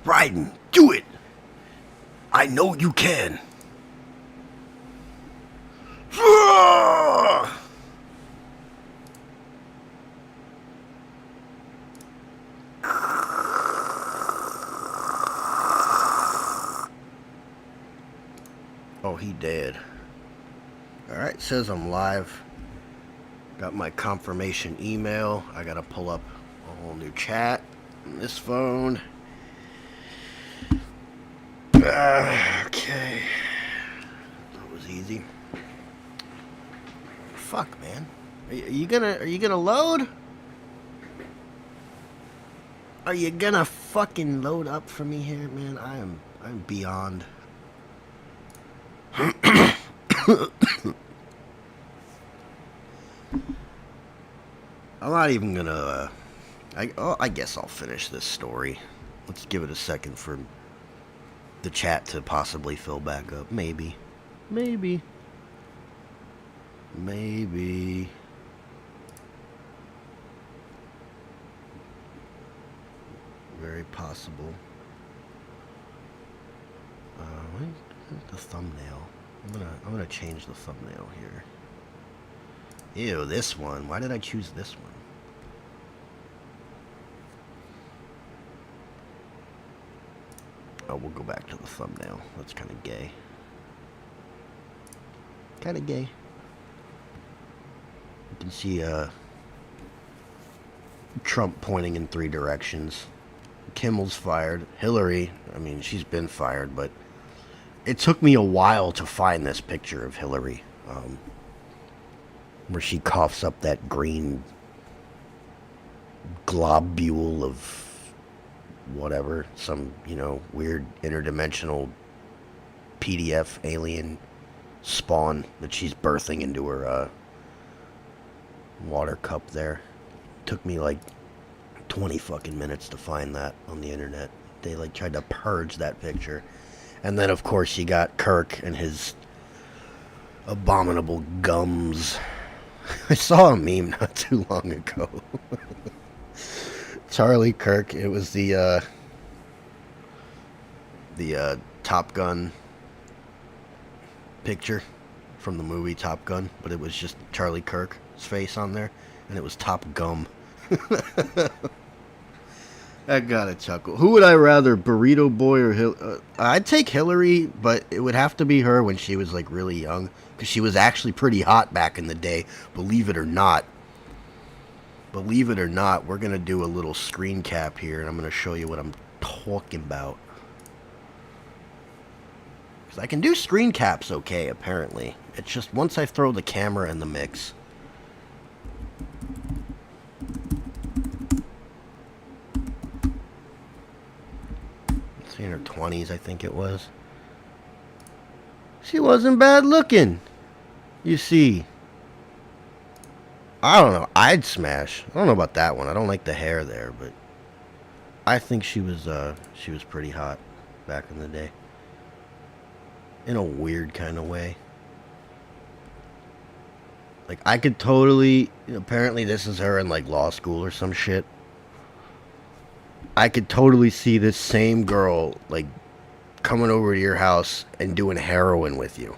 Raiden, do it! I know you can. Oh, he dead. Alright, says I'm live. Got my confirmation email. I gotta pull up a whole new chat on this phone. Okay. That was easy. Fuck, man. Are you gonna load? Are you gonna fucking load up for me here, man? I'm beyond. I'm not even gonna. I guess I'll finish this story. Let's give it a second for the chat to possibly fill back up. Maybe. Maybe. Very possible. The thumbnail. I'm gonna change the thumbnail here. Ew, this one. Why did I choose this one? Oh, we'll go back to the thumbnail. That's kind of gay. Kind of gay. You can see Trump pointing in 3 directions. Kimmell's fired. Hillary, I mean, she's been fired, but it took me a while to find this picture of Hillary, where she coughs up that green globule of whatever, some, weird interdimensional PDF alien spawn that she's birthing into her water cup there. Took me like 20 fucking minutes to find that on the internet. They tried to purge that picture. And then of course you got Kirk and his abominable gums. I saw a meme not too long ago. Charlie Kirk, it was the Top Gun picture from the movie Top Gun, but it was just Charlie Kirk's face on there, and it was Top Gum. I gotta chuckle. Who would I rather, Burrito Boy or Hillary? I'd take Hillary, but it would have to be her when she was really young, because she was actually pretty hot back in the day, believe it or not. Believe it or not, we're gonna do a little screen cap here, and I'm gonna show you what I'm talking about. Because I can do screen caps okay, apparently. It's just once I throw the camera in the mix. In her 20s, I think it was. She wasn't bad looking. You see. I don't know. I'd smash. I don't know about that one. I don't like the hair there, but I think she was pretty hot back in the day. In a weird kind of way. I could totally, apparently this is her in law school or some shit. I could totally see this same girl, coming over to your house and doing heroin with you.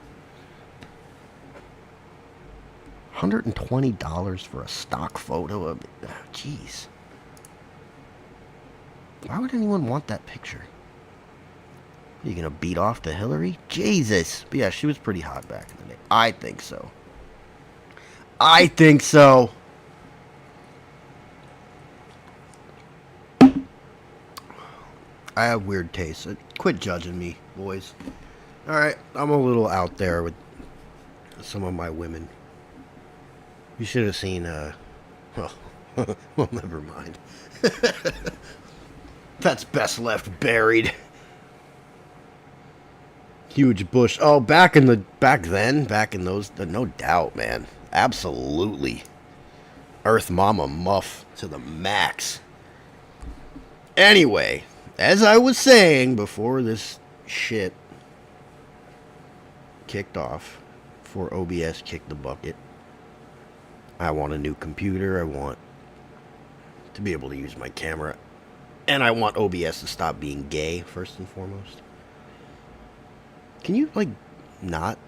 $120 for a stock photo of it. Jeez. Why would anyone want that picture? Are you going to beat off to Hillary? Jesus. But yeah, she was pretty hot back in the day. I think so. I think so. I have weird tastes. Quit judging me, boys. Alright, I'm a little out there with some of my women. You should have seen, well, never mind. That's best left buried. Huge bush. Oh, back in those, no doubt, man. Absolutely. Earth Mama Muff to the max. Anyway, as I was saying before this shit kicked off, before OBS kicked the bucket, I want a new computer. I want to be able to use my camera And I want OBS to stop being gay, first and foremost. Can you, like, not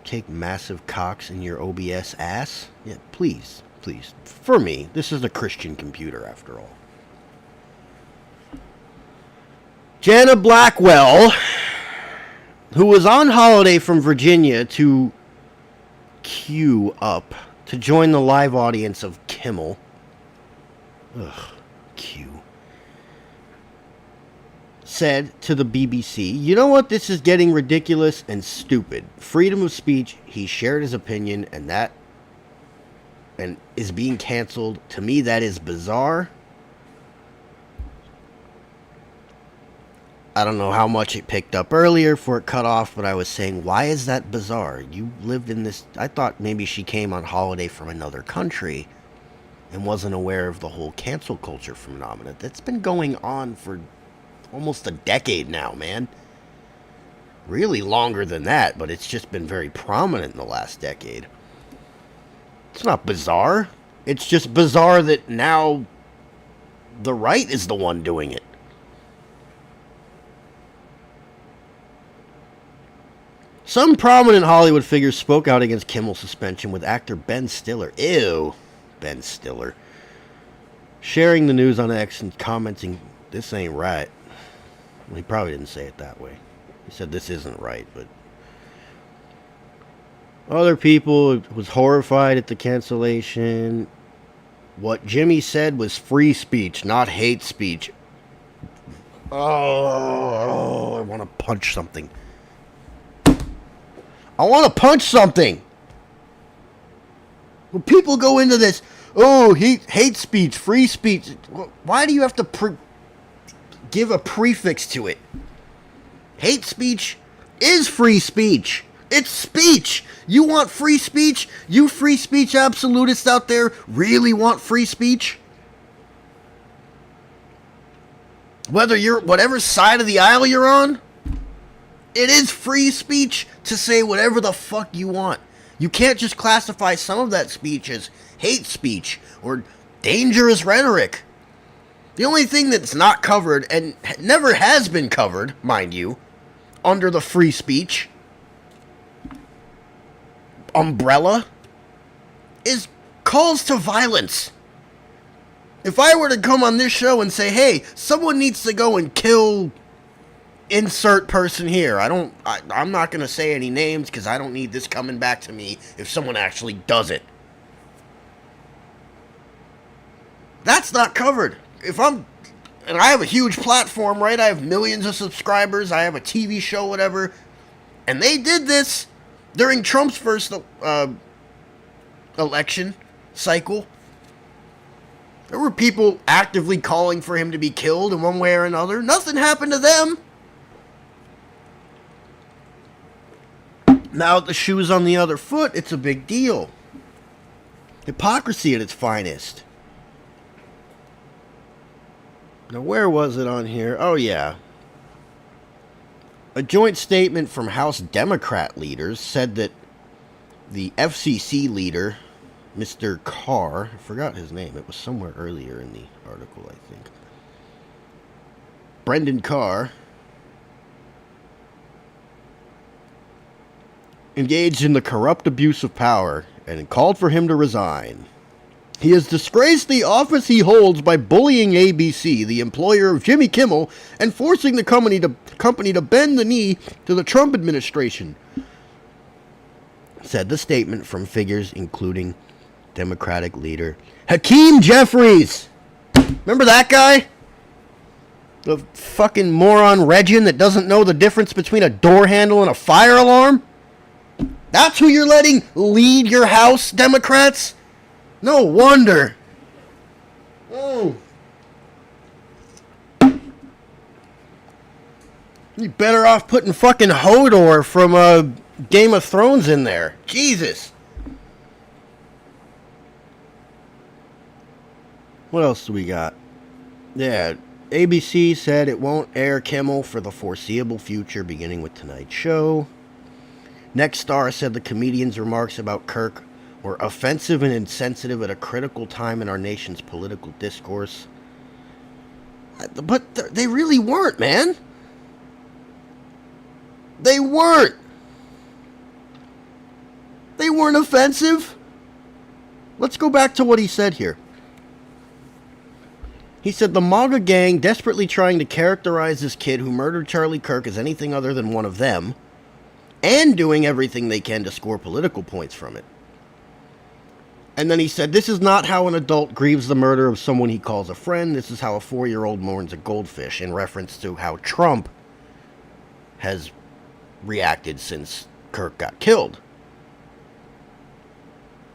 take massive cocks in your OBS ass? Yeah, please. Please. For me. This is a Christian computer, after all. Jana Blackwell, who was on holiday from Virginia to queue up to join the live audience of Kimmell. Ugh, Q. Said to the BBC, "You know what? This is getting ridiculous and stupid. Freedom of speech." He shared his opinion, and is being canceled. To me, that is bizarre. I don't know how much it picked up earlier for it cut off, but I was saying, why is that bizarre? You lived in this... I thought maybe she came on holiday from another country and wasn't aware of the whole cancel culture phenomenon. That's been going on for almost a decade now, man. Really longer than that, but it's just been very prominent in the last decade. It's not bizarre. It's just bizarre that now the right is the one doing it. Some prominent Hollywood figures spoke out against Kimmell's suspension, with actor Ben Stiller, Ben Stiller, sharing the news on X and commenting, "This ain't right." Well, he probably didn't say it that way. He said this isn't right, but other people was horrified at the cancellation. What Jimmy said was free speech, not hate speech. Oh, I want to punch something. I want to punch something. When people go into this, hate speech, free speech, why do you have to give a prefix to it? Hate speech is free speech. It's speech. You want free speech? You free speech absolutists out there really want free speech? Whatever side of the aisle you're on, it is free speech to say whatever the fuck you want. You can't just classify some of that speech as hate speech or dangerous rhetoric. The only thing that's not covered, and never has been covered, mind you, under the free speech umbrella, is calls to violence. If I were to come on this show and say, hey, someone needs to go and kill insert person here, I'm not going to say any names because I don't need this coming back to me if someone actually does it. That's not covered. And I have a huge platform, right? I have millions of subscribers. I have a TV show, whatever. And they did this during Trump's first election cycle. There were people actively calling for him to be killed in one way or another. Nothing happened to them. Now the shoe's on the other foot, it's a big deal. Hypocrisy at its finest. Now, where was it on here? Oh, yeah. A joint statement from House Democrat leaders said that the FCC leader, Mr. Carr, I forgot his name. It was somewhere earlier in the article, I think. Brendan Carr engaged in the corrupt abuse of power and called for him to resign. He has disgraced the office he holds by bullying ABC, the employer of Jimmy Kimmel, and forcing the company to bend the knee to the Trump administration, said the statement from figures including Democratic leader Hakeem Jeffries. Remember that guy? The fucking moron Regin that doesn't know the difference between a door handle and a fire alarm? That's who you're letting lead your House, Democrats? No wonder. Oh. You're better off putting fucking Hodor from Game of Thrones in there. Jesus. What else do we got? Yeah, ABC said it won't air Kimmel for the foreseeable future, beginning with tonight's show. Next Star said the comedian's remarks about Kirk were offensive and insensitive at a critical time in our nation's political discourse. But they really weren't, man. They weren't. They weren't offensive. Let's go back to what he said here. He said the MAGA gang desperately trying to characterize this kid who murdered Charlie Kirk as anything other than one of them, and doing everything they can to score political points from it. And then he said, this is not how an adult grieves the murder of someone he calls a friend. This is how a 4-year-old mourns a goldfish, in reference to how Trump has reacted since Kirk got killed.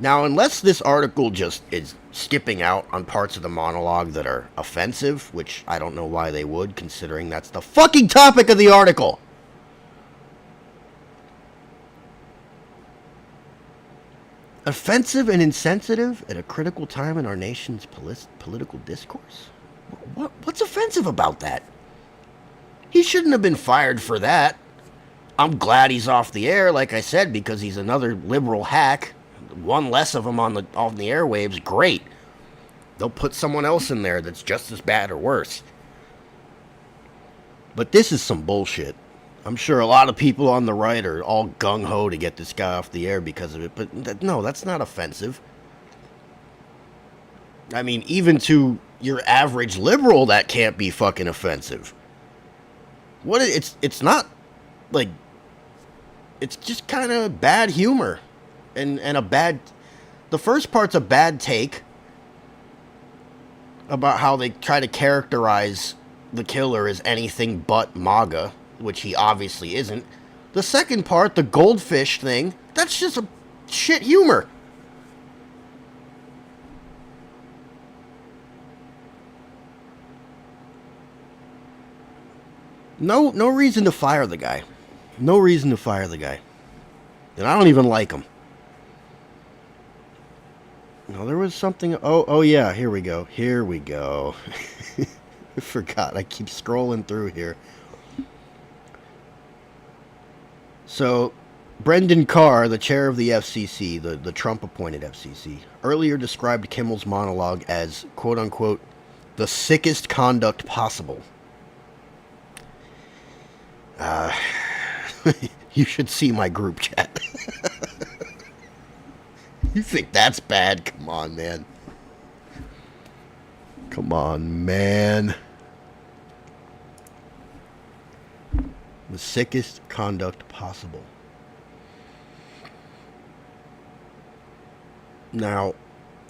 Now, unless this article just is skipping out on parts of the monologue that are offensive, which I don't know why they would, considering that's the fucking topic of the article. Offensive and insensitive at a critical time in our nation's political discourse? What's offensive about that? He shouldn't have been fired for that. I'm glad he's off the air, like I said, because he's another liberal hack. One less of them on the airwaves, great. They'll put someone else in there that's just as bad or worse. But this is some bullshit. I'm sure a lot of people on the right are all gung-ho to get this guy off the air because of it, but no, that's not offensive. I mean, even to your average liberal, that can't be fucking offensive. It's not, like, it's just kind of bad humor. And a bad... The first part's a bad take about how they try to characterize the killer as anything but MAGA, which he obviously isn't. The second part, the goldfish thing, that's just a shit humor. No reason to fire the guy. No reason to fire the guy. And I don't even like him. No, there was something... Oh yeah, here we go. I forgot. I keep scrolling through here. So, Brendan Carr, the chair of the FCC, the Trump-appointed FCC, earlier described Kimmell's monologue as, quote-unquote, the sickest conduct possible. You should see my group chat. You think that's bad? Come on, man. Come on, man. The sickest conduct possible. Now,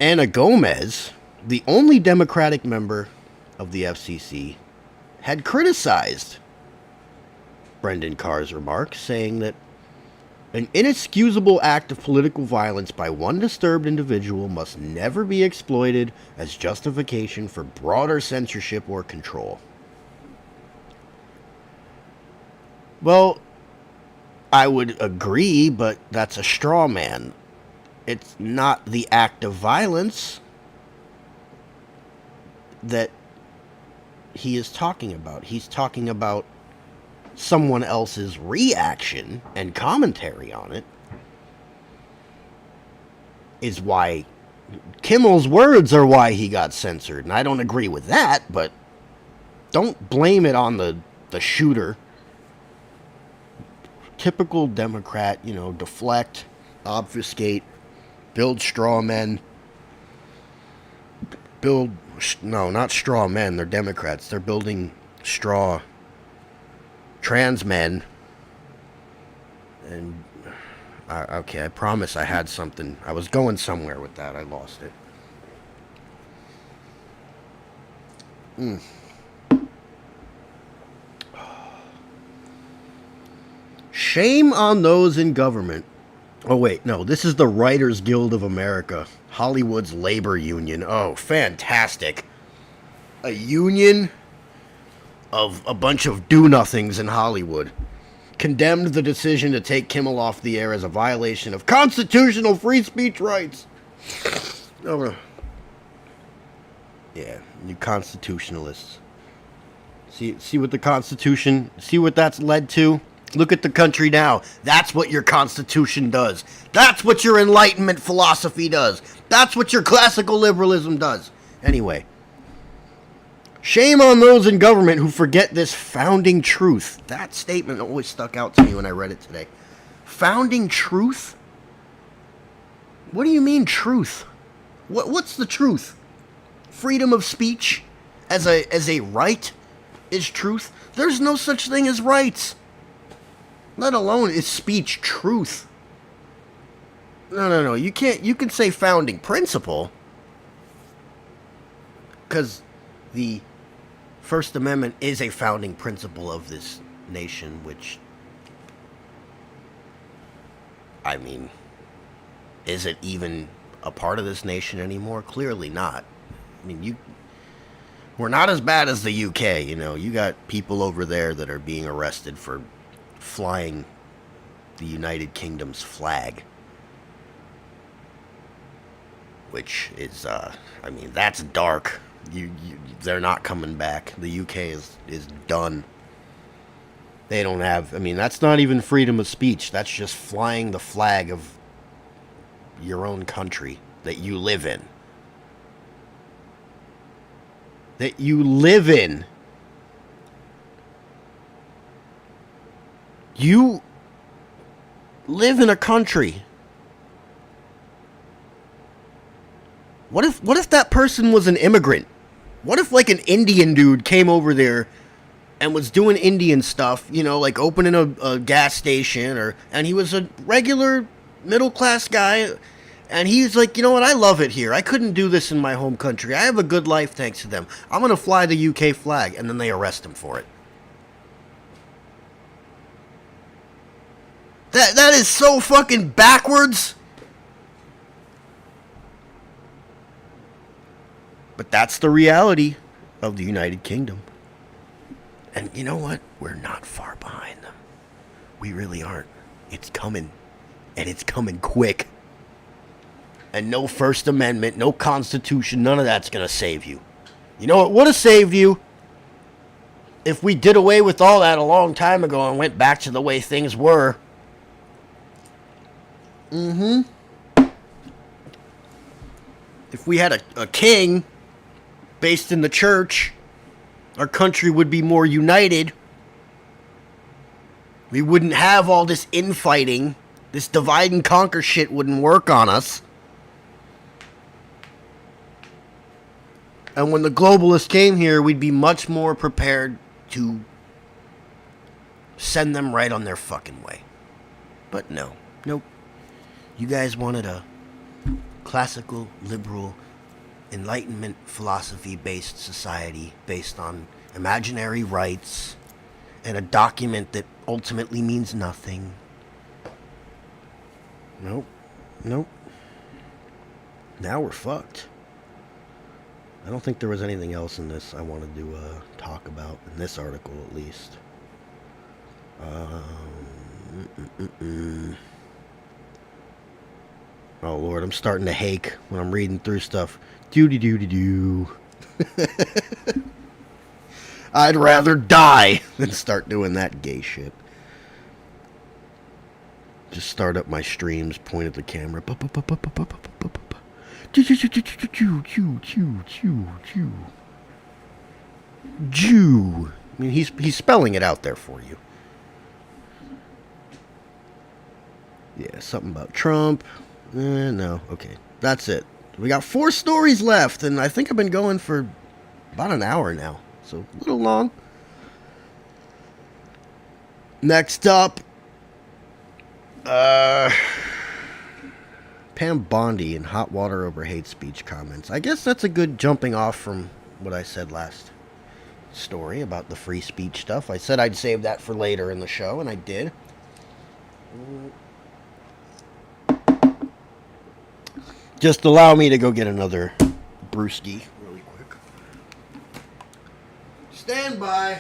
Ana Gomez, the only Democratic member of the FCC, had criticized Brendan Carr's remarks, saying that an inexcusable act of political violence by one disturbed individual must never be exploited as justification for broader censorship or control. Well, I would agree, but that's a straw man. It's not the act of violence that he is talking about. He's talking about someone else's reaction and commentary on it. Is why Kimmell's words are why he got censored. And I don't agree with that, but don't blame it on the shooter. Typical Democrat, deflect, obfuscate, build straw men. No, not straw men, they're Democrats. They're building straw trans men. And okay, I promise I had something. I was going somewhere with that. I lost it. Shame on those in government. Oh wait, no, this is the Writers Guild of America, Hollywood's labor union. Oh, fantastic. A union of a bunch of do-nothings in Hollywood condemned the decision to take Kimmell off the air as a violation of constitutional free speech rights. Oh, yeah, you constitutionalists. See what the Constitution, see what that's led to? Look at the country now. That's what your Constitution does. That's what your Enlightenment philosophy does. That's what your classical liberalism does. Anyway. Shame on those in government who forget this founding truth. That statement always stuck out to me when I read it today. Founding truth? What do you mean truth? What's the truth? Freedom of speech as a right is truth? There's no such thing as rights. Let alone is speech truth. No. You can say founding principle. Because the First Amendment is a founding principle of this nation, which, I mean, is it even a part of this nation anymore? Clearly not. I mean, we're not as bad as the UK, you know. You got people over there that are being arrested for flying the United Kingdom's flag. Which is, I mean, that's dark. They're not coming back. The UK is done. They don't have, I mean, that's not even freedom of speech. That's just flying the flag of your own country that you live in. That you live in. You live in a country. What if that person was an immigrant? What if, like, an Indian dude came over there and was doing Indian stuff, you know, like opening a gas station, and he was a regular middle-class guy, and he's like, you know what, I love it here. I couldn't do this in my home country. I have a good life thanks to them. I'm going to fly the UK flag, and then they arrest him for it. That is so fucking backwards. But that's the reality of the United Kingdom. And you know what? We're not far behind them. We really aren't. It's coming. And it's coming quick. And no First Amendment, no Constitution, none of that's going to save you. You know what would have saved you? If we did away with all that a long time ago and went back to the way things were. If we had a king based in the church, our country would be more united. We wouldn't have all this infighting. This divide and conquer shit wouldn't work on us. And when the globalists came here, we'd be much more prepared to send them right on their fucking way. But no. Nope. You guys wanted a classical, liberal, Enlightenment philosophy-based society based on imaginary rights and a document that ultimately means nothing. Nope. Now we're fucked. I don't think there was anything else in this I wanted to talk about, in this article at least. Oh Lord, I'm starting to hake when I'm reading through stuff. Doo-dee-doo-dee-doo. I'd rather die than start doing that gay shit. Just start up my streams, point at the camera. Jew. I mean, he's spelling it out there for you. Yeah, something about Trump. No, okay. That's it. We got 4 stories left, and I think I've been going for about an hour now. So, a little long. Next up, Pam Bondi in hot water over hate speech comments. I guess that's a good jumping off from what I said last story about the free speech stuff. I said I'd save that for later in the show, and I did. Just allow me to go get another brewski really quick. Stand by.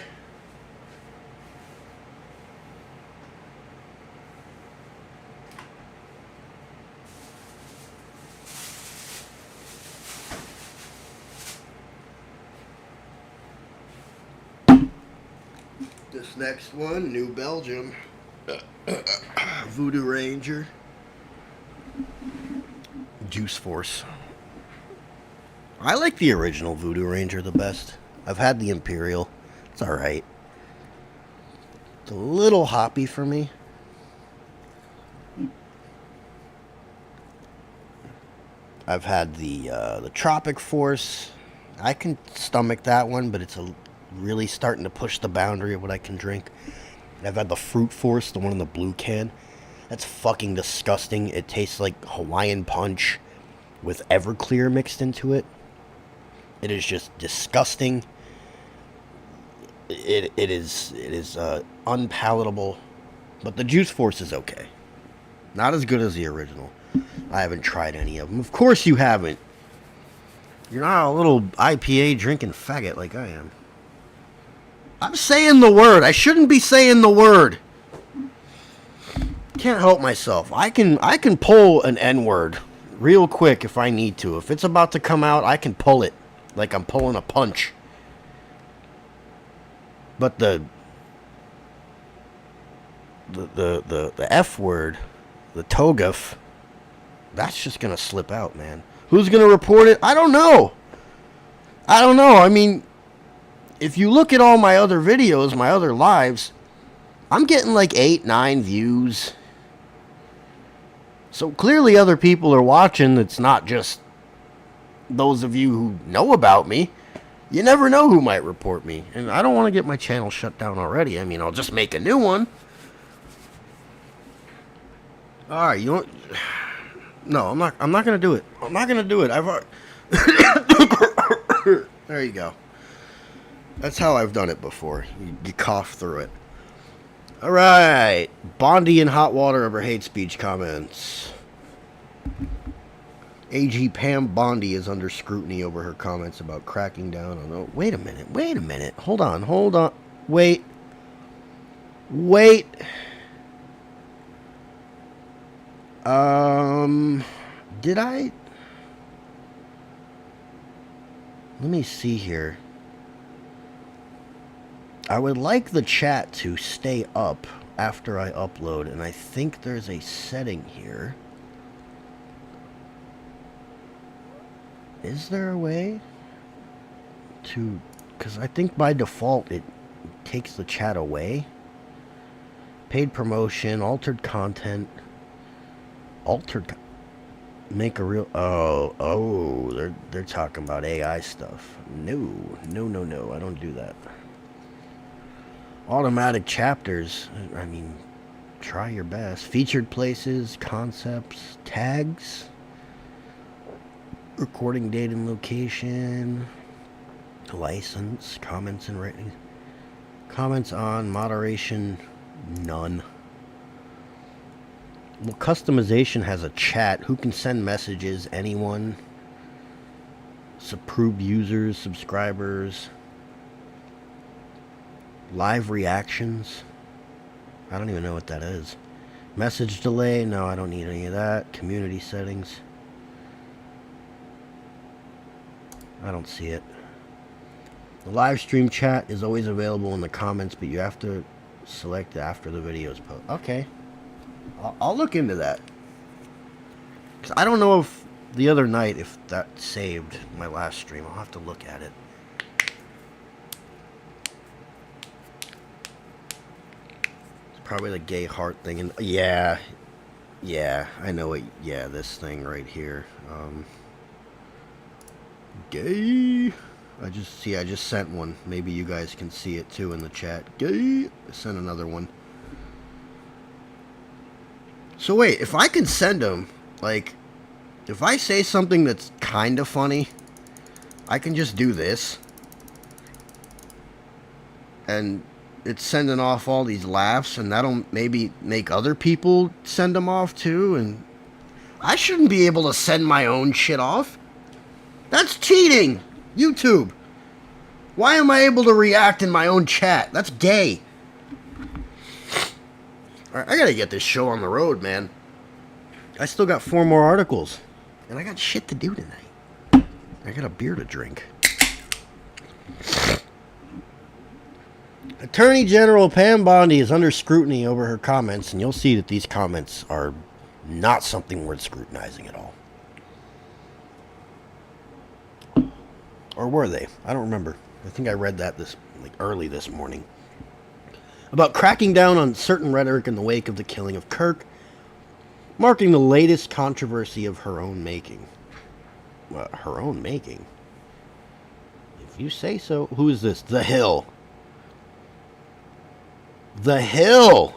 This next one, New Belgium. Voodoo Ranger. Juice Force. I like the original Voodoo Ranger the best. I've had the Imperial. It's alright. It's a little hoppy for me. I've had the Tropic Force. I can stomach that one, but it's really starting to push the boundary of what I can drink. I've had the Fruit Force, the one in the blue can. That's fucking disgusting. It tastes like Hawaiian Punch with Everclear mixed into it. It is just disgusting. It is unpalatable. But the Juice Force is okay. Not as good as the original. I haven't tried any of them. Of course you haven't. You're not a little IPA drinking faggot like I am. I'm saying the word. I shouldn't be saying the word. Can't help myself. I can pull an N-word real quick if I need to. If it's about to come out, I can pull it like I'm pulling a punch. But the F word, the togaf, that's just gonna slip out, man. Who's gonna report it? I don't know. I mean, if you look at all my other videos, my other lives, I'm getting like 8, 9 views. So clearly other people are watching. It's not just those of you who know about me. You never know who might report me. And I don't want to get my channel shut down already. I mean, I'll just make a new one. Alright, you know what? No, I'm not going to do it. I'm not going to do it. There you go. That's how I've done it before. You cough through it. Alright. Bondi in hot water over hate speech comments. AG Pam Bondi is under scrutiny over her comments about cracking down on... Oh, wait a minute. Hold on. Wait. Did I... Let me see here. I would like the chat to stay up after I upload, and I think there's a setting here. Is there a way to... Because I think by default it takes the chat away. Paid promotion, altered content. Make a real... Oh, they're talking about AI stuff. No, I don't do that. Automatic chapters, I mean, try your best. Featured places, concepts, tags, recording date and location, license, comments and ratings, comments on, moderation, none. Well, customization has a chat. Who can send messages? Anyone. Approve users, subscribers. Live reactions. I don't even know what that is. Message delay. No, I don't need any of that. Community settings. I don't see it. The live stream chat is always available in the comments, but you have to select it after the video is posted. Okay. I'll look into that. 'Cause I don't know if the other night if that saved my last stream. I'll have to look at it. It's probably the gay heart thing. And yeah, I know it. Yeah, this thing right here. Gay. I just sent one. Maybe you guys can see it too in the chat. Gay. I sent another one. So wait, if I can send them, like, if I say something that's kind of funny, I can just do this. And it's sending off all these laughs, and that'll maybe make other people send them off too, and I shouldn't be able to send my own shit off. That's cheating! YouTube! Why am I able to react in my own chat? That's gay. Alright, I gotta get this show on the road, man. I still got 4 more articles. And I got shit to do tonight. I got a beer to drink. Attorney General Pam Bondi is under scrutiny over her comments, and you'll see that these comments are not something worth scrutinizing at all. Or were they? I don't remember. I think I read that early this morning. About cracking down on certain rhetoric in the wake of the killing of Kirk, marking the latest controversy of her own making. Her own making? If you say so. Who is this? The Hill. The Hill!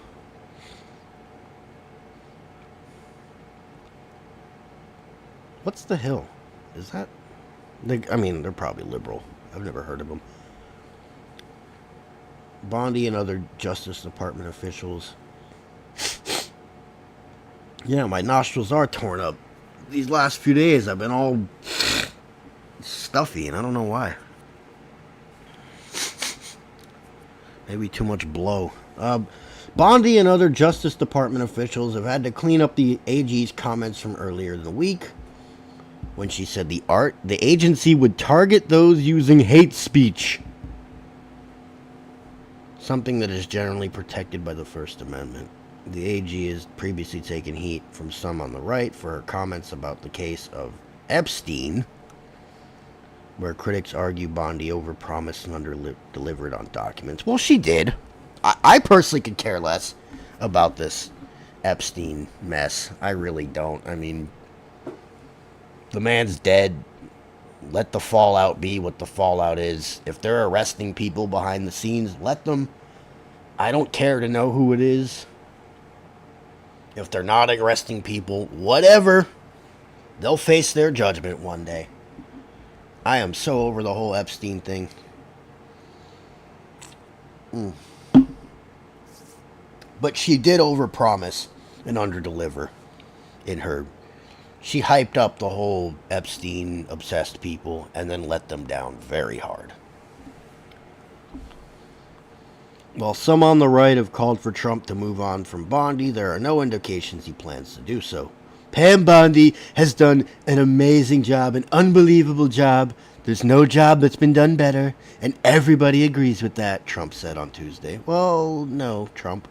What's The Hill? Is that... they're probably liberal. I've never heard of them. Bondi and other Justice Department officials. Yeah, my nostrils are torn up. These last few days I've been all stuffy, and I don't know why. Maybe too much blow. Bondi and other Justice Department officials have had to clean up the AG's comments from earlier in the week when she said the agency would target those using hate speech. Something that is generally protected by the First Amendment. The AG has previously taken heat from some on the right for her comments about the case of Epstein, where critics argue Bondi overpromised and under-delivered on documents. Well, she did. I personally could care less about this Epstein mess. I really don't. I mean, the man's dead. Let the fallout be what the fallout is. If they're arresting people behind the scenes, let them. I don't care to know who it is. If they're not arresting people, whatever. They'll face their judgment one day. I am so over the whole Epstein thing. But she did overpromise and underdeliver in her. She hyped up the whole Epstein-obsessed people and then let them down very hard. While some on the right have called for Trump to move on from Bondi, there are no indications he plans to do so. Pam Bondi has done an amazing job, an unbelievable job. There's no job that's been done better, and everybody agrees with that, Trump said on Tuesday. Well, no, Trump.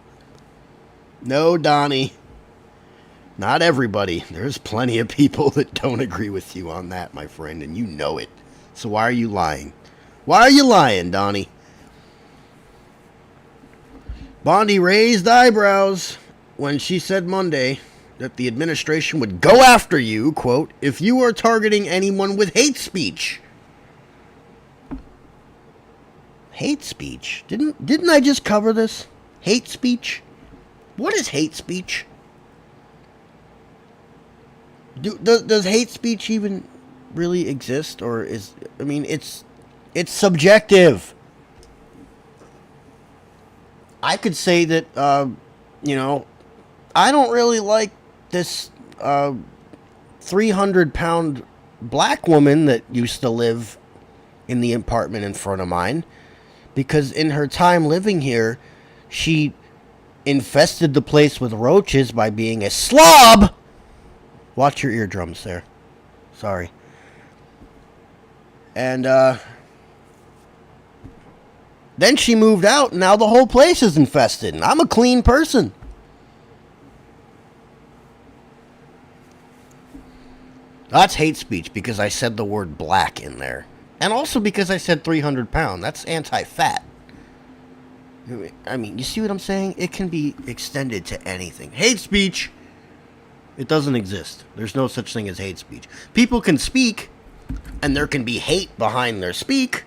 No, Donnie. Not everybody. There's plenty of people that don't agree with you on that, my friend, and you know it. So why are you lying? Why are you lying, Donnie? Bondi raised eyebrows when she said Monday that the administration would go after you, quote, if you are targeting anyone with hate speech. Hate speech? Didn't I just cover this? Hate speech? What is hate speech? Does hate speech even really exist, or it's subjective. I could say that I don't really like this 300-pound black woman that used to live in the apartment in front of mine, because in her time living here, she infested the place with roaches by being a slob. Watch your eardrums there. Sorry. And then she moved out, and now the whole place is infested, and I'm a clean person. That's hate speech because I said the word black in there. And also because I said 300 pound. That's anti-fat. I mean, you see what I'm saying? It can be extended to anything. Hate speech, it doesn't exist. There's no such thing as hate speech. People can speak, and there can be hate behind their speech.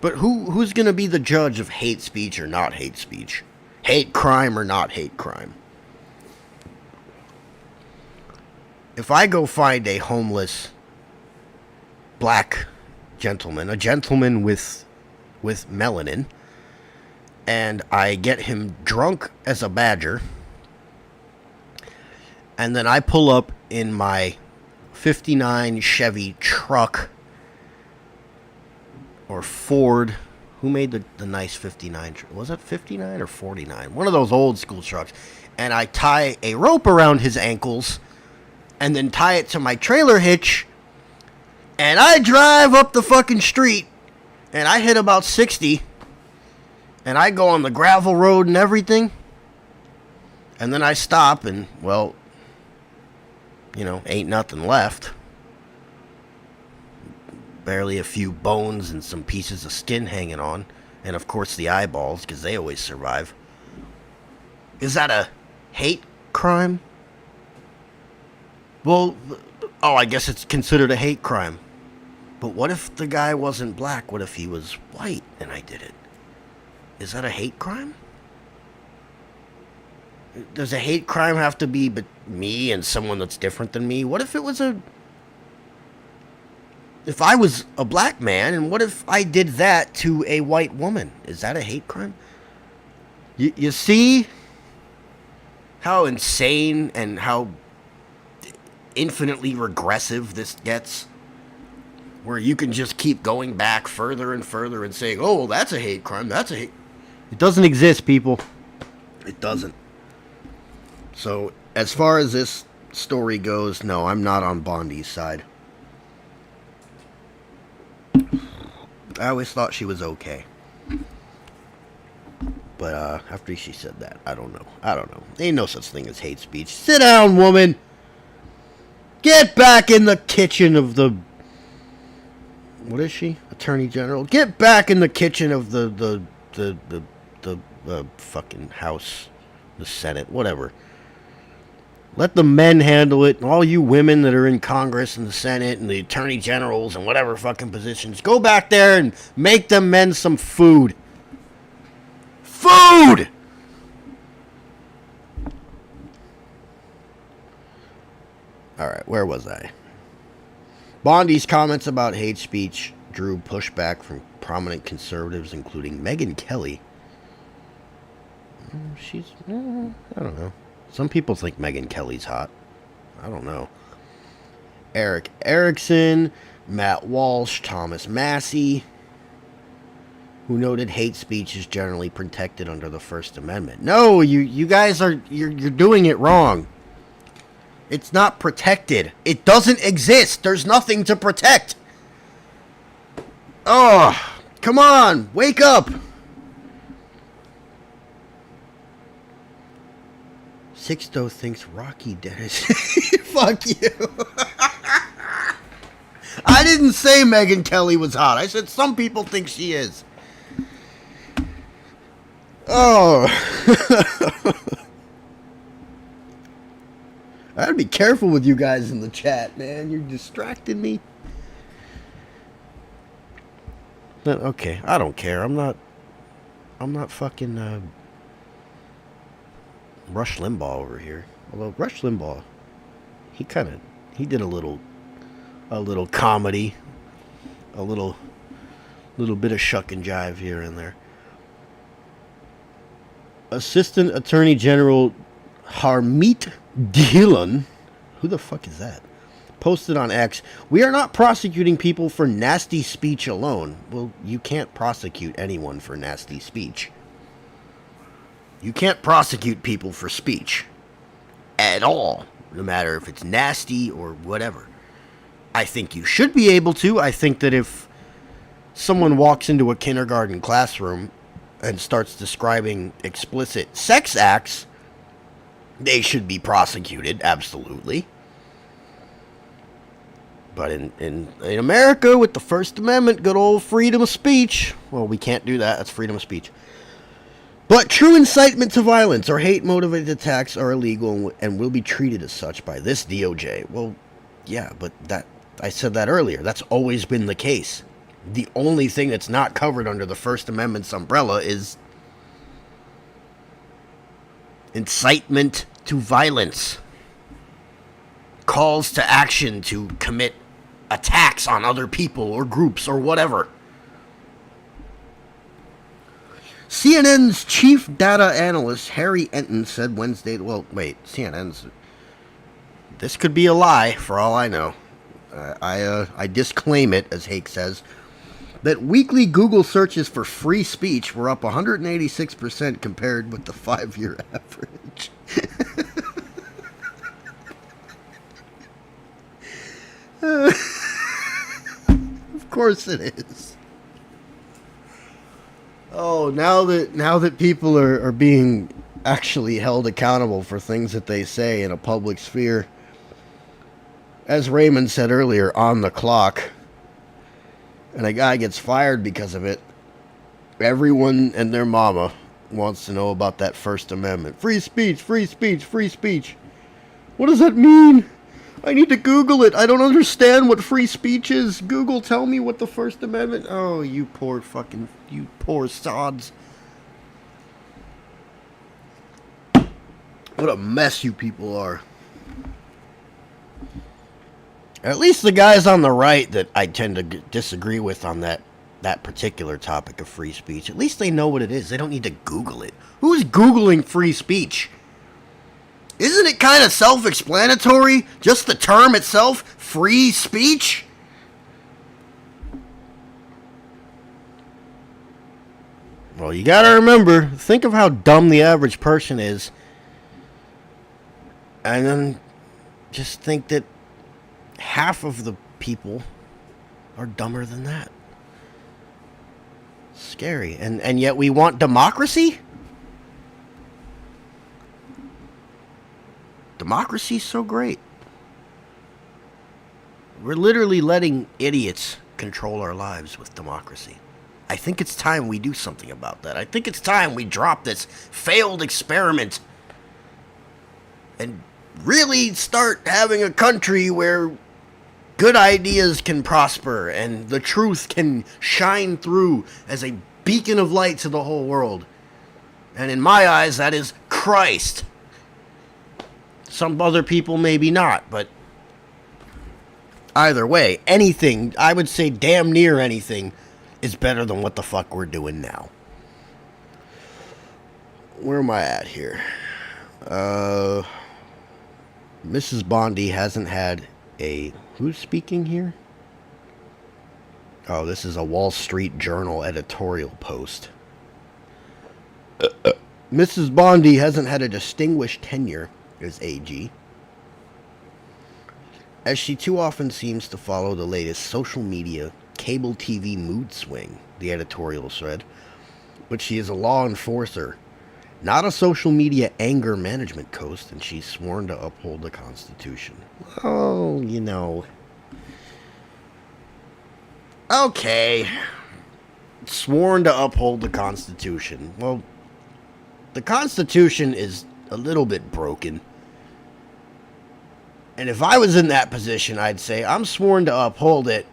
But who's going to be the judge of hate speech or not hate speech? Hate crime or not hate crime? If I go find a homeless black gentleman, a gentleman with melanin, and I get him drunk as a badger, and then I pull up in my 59 Chevy truck, or Ford. Who made the nice 59? Was that 59 or 49? One of those old school trucks. And I tie a rope around his ankles and then tie it to my trailer hitch, and I drive up the fucking street, and I hit about 60, and I go on the gravel road and everything, and then I stop, and, well, ain't nothing left. Barely a few bones and some pieces of skin hanging on. And of course the eyeballs, because they always survive. Is that a hate crime? Well, oh, I guess it's considered a hate crime. But what if the guy wasn't black? What if he was white and I did it? Is that a hate crime? Does a hate crime have to be me and someone that's different than me? What if it was if I was a black man, and what if I did that to a white woman? Is that a hate crime? You see how insane and how infinitely regressive this gets? Where you can just keep going back further and further and saying, oh, well, that's a hate crime, that's a hate... It doesn't exist, people. It doesn't. So, as far as this story goes, no, I'm not on Bondi's side. I always thought she was okay. But after she said that, I don't know. Ain't no such thing as hate speech. Sit down, woman! Get back in the kitchen of the... What is she? Attorney General? Get back in the kitchen of the fucking House. The Senate. Whatever. Let the men handle it. All you women that are in Congress and the Senate and the Attorney Generals and whatever fucking positions, go back there and make them men some food. Food! Alright, where was I? Bondi's comments about hate speech drew pushback from prominent conservatives, including Megyn Kelly. I don't know. Some people think Megyn Kelly's hot. I don't know. Eric Erickson, Matt Walsh, Thomas Massey, who noted hate speech is generally protected under the First Amendment. No, you guys you're doing it wrong. It's not protected. It doesn't exist. There's nothing to protect. Oh, come on, wake up. Sixto thinks Rocky did it. Fuck you. I didn't say Megyn Kelly was hot. I said some people think she is. Oh. I gotta be careful with you guys in the chat, man. You're distracting me. But, okay, I don't care. I'm not fucking Rush Limbaugh over here. Although Rush Limbaugh, he did a little comedy, a little bit of shuck and jive here and there. Assistant Attorney General Harmeet Dhillon, who the fuck is that? Posted on X, "We are not prosecuting people for nasty speech alone." Well, you can't prosecute anyone for nasty speech. You can't prosecute people for speech at all, no matter if it's nasty or whatever. I think you should be able to. I think that if someone walks into a kindergarten classroom and starts describing explicit sex acts, they should be prosecuted, absolutely. But in America, with the First Amendment, good old freedom of speech, well, we can't do that. That's freedom of speech. But true incitement to violence or hate-motivated attacks are illegal and will be treated as such by this DOJ. Well, yeah, but I said that earlier. That's always been the case. The only thing that's not covered under the First Amendment's umbrella is incitement to violence. Calls to action to commit attacks on other people or groups or whatever. CNN's chief data analyst Harry Enton said Wednesday... Well, wait, CNN's... This could be a lie, for all I know. I disclaim it, as Hake says, that weekly Google searches for free speech were up 186% compared with the 5-year average. Of course it is. Oh, now that people are being actually held accountable for things that they say in a public sphere, as Raymond said earlier, on the clock, and a guy gets fired because of it, everyone and their mama wants to know about that First Amendment. Free speech, free speech, free speech. What does that mean? I need to Google it. I don't understand what free speech is. Google, tell me what the First Amendment... Oh, you poor sods. What a mess you people are. At least the guys on the right that I tend to disagree with on that particular topic of free speech, at least they know what it is. They don't need to Google it. Who's Googling free speech? Isn't it kind of self-explanatory? Just the term itself, free speech? Well, you gotta remember, think of how dumb the average person is, and then just think that half of the people are dumber than that. Scary. And yet we want democracy? Democracy's so great. We're literally letting idiots control our lives with democracy. I think it's time we do something about that. I think it's time we drop this failed experiment and really start having a country where good ideas can prosper and the truth can shine through as a beacon of light to the whole world. And in my eyes, that is Christ. Some other people maybe not, but either way, anything, I would say damn near anything, is better than what the fuck we're doing now. Where am I at here? Mrs. Bondi hasn't had a... Who's speaking here? Oh, this is a Wall Street Journal editorial post. Mrs. Bondi hasn't had a distinguished tenure as AG, as she too often seems to follow the latest social media, cable TV mood swing, the editorial said. But she is a law enforcer, not a social media anger management coach, and she's sworn to uphold the Constitution. Oh, you know. Okay. Sworn to uphold the Constitution. Well, the Constitution is a little bit broken. And if I was in that position, I'd say, I'm sworn to uphold it,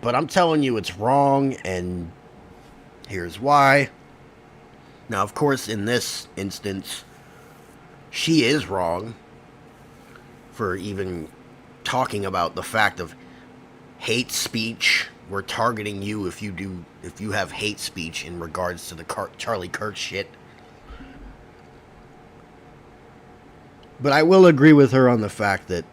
but I'm telling you it's wrong, and here's why. Now, of course, in this instance, she is wrong for even talking about the fact of hate speech. We're targeting you if you have hate speech in regards to the Charlie Kirk shit. But I will agree with her on the fact that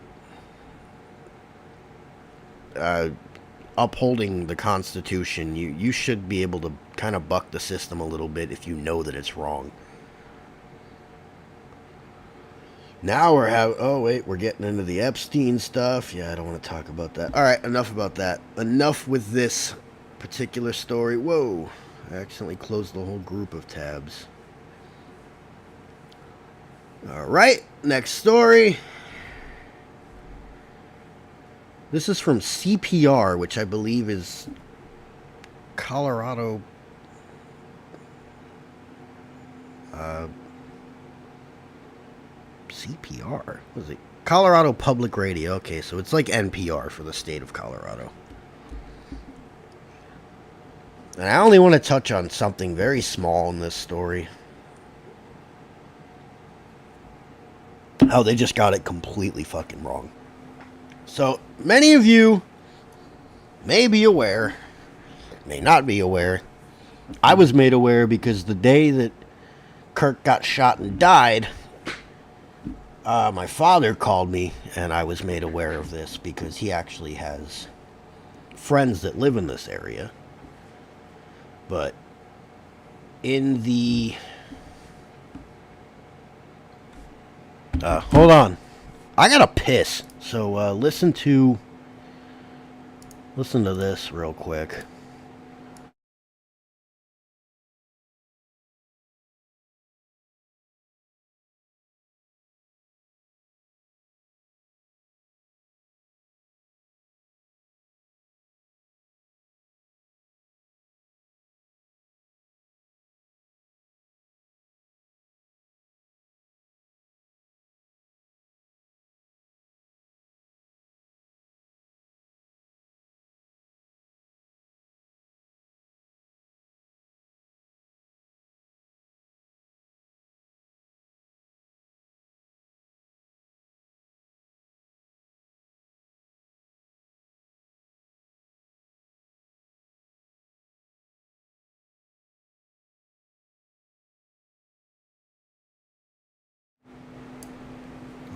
upholding the Constitution, you should be able to kind of buck the system a little bit if you know that it's wrong. Now we're getting into the Epstein stuff. Yeah, I don't want to talk about that. Alright, enough about that. Enough with this particular story. Whoa, I accidentally closed the whole group of tabs. Alright, next story. This is from CPR, which I believe is Colorado. CPR? What is it? Colorado Public Radio. Okay, so it's like NPR for the state of Colorado. And I only want to touch on something very small in this story. How they just got it completely fucking wrong. So, many of you may be aware, may not be aware. I was made aware because the day that Kirk got shot and died, my father called me, and I was made aware of this because he actually has friends that live in this area. But in the... hold on. I gotta piss. So, listen to this real quick.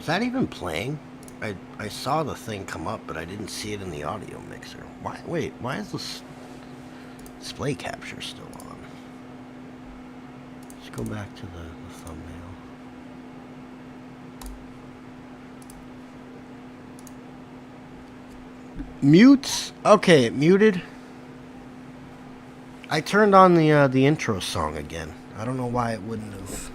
Was that even playing? I saw the thing come up, but I didn't see it in the audio mixer. Why is this display capture still on? Let's go back to the thumbnail. Mutes? Okay, it muted. I turned on the intro song again. I don't know why it wouldn't have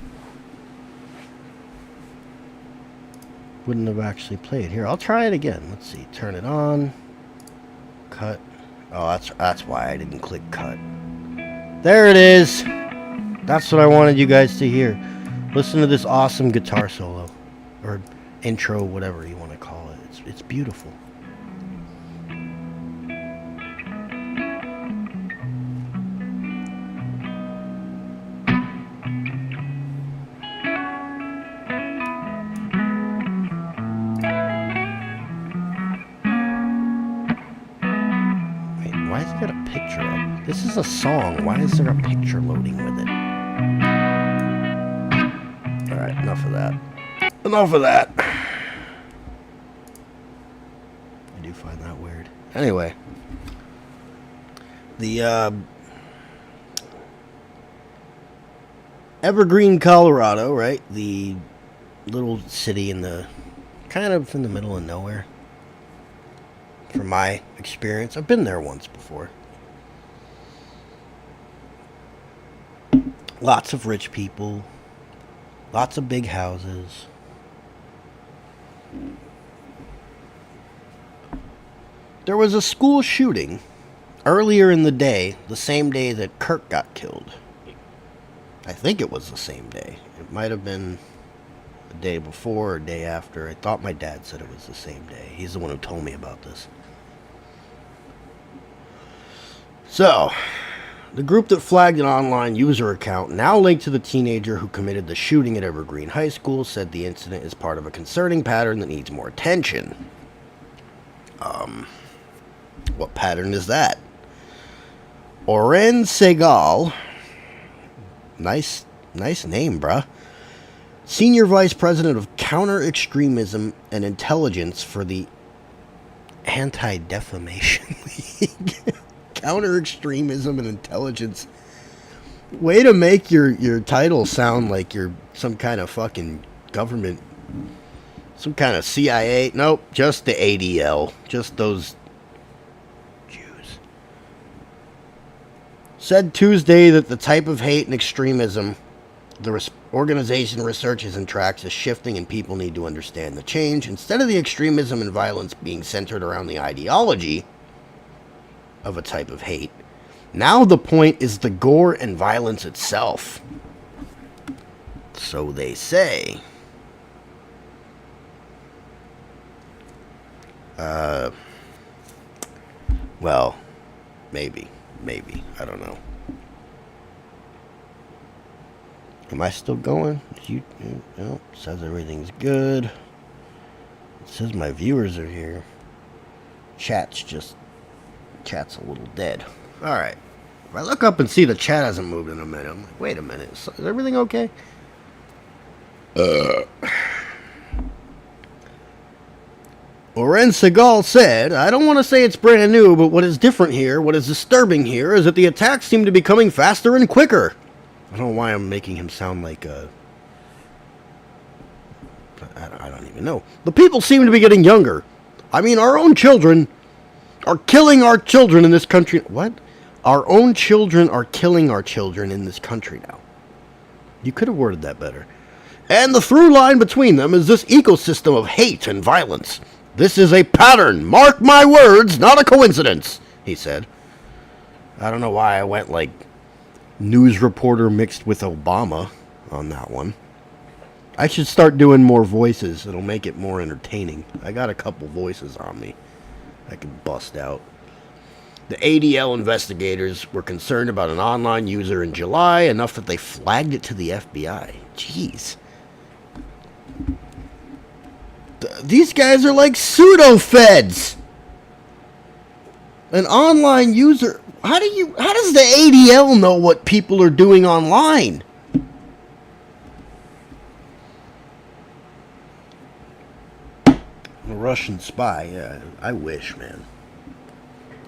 actually played. Here, I'll try it again. Let's see. Turn it on. Cut. Oh, that's why I didn't click cut. There it is. That's what I wanted you guys to hear. Listen to this awesome guitar solo, or intro, whatever you want to call it. It's beautiful. This is a song. Why is there a picture loading with it? Alright, enough of that. Enough of that. I do find that weird. Anyway. The, Evergreen, Colorado, right? The little city in the... kind of in the middle of nowhere. From my experience. I've been there once before. Lots of rich people, lots of big houses. There was a school shooting earlier in the day, the same day that Kirk got killed. I think it was the same day. It might have been the day before or day after. I thought my dad said it was the same day. He's the one who told me about this. So... the group that flagged an online user account, now linked to the teenager who committed the shooting at Evergreen High School, said the incident is part of a concerning pattern that needs more attention. What pattern is that? Oren Segal, nice name, bruh. Senior Vice President of Counter-Extremism and Intelligence for the Anti-Defamation League. Counter-extremism and intelligence. Way to make your title sound like you're some kind of fucking government, some kind of CIA. Nope, just the ADL. Just those Jews. Said Tuesday that the type of hate and extremism the organization researches and tracks is shifting, and people need to understand the change. Instead of the extremism and violence being centered around the ideology of a type of hate, now the point is the gore and violence itself. So they say. Well, maybe, I don't know. Am I still going? No, it says everything's good. It says my viewers are here. Chat's a little dead. Alright. If I look up and see the chat hasn't moved in a minute, I'm like, wait a minute, is everything okay? Oren Segal said, I don't want to say it's brand new, but what is different here, what is disturbing here, is that the attacks seem to be coming faster and quicker. I don't know why I'm making him sound like a... I don't even know. The people seem to be getting younger. I mean, our own children are killing our children in this country. What? Our own children are killing our children in this country now. You could have worded that better. And the through line between them is this ecosystem of hate and violence. This is a pattern. Mark my words, not a coincidence, he said. I don't know why I went like news reporter mixed with Obama on that one. I should start doing more voices. It'll make it more entertaining. I got a couple voices on me I can bust out. The ADL investigators were concerned about an online user in July, enough that they flagged it to the FBI. Jeez. These guys are like pseudo-feds. An online user... How does the ADL know what people are doing online? A Russian spy, yeah. I wish, man.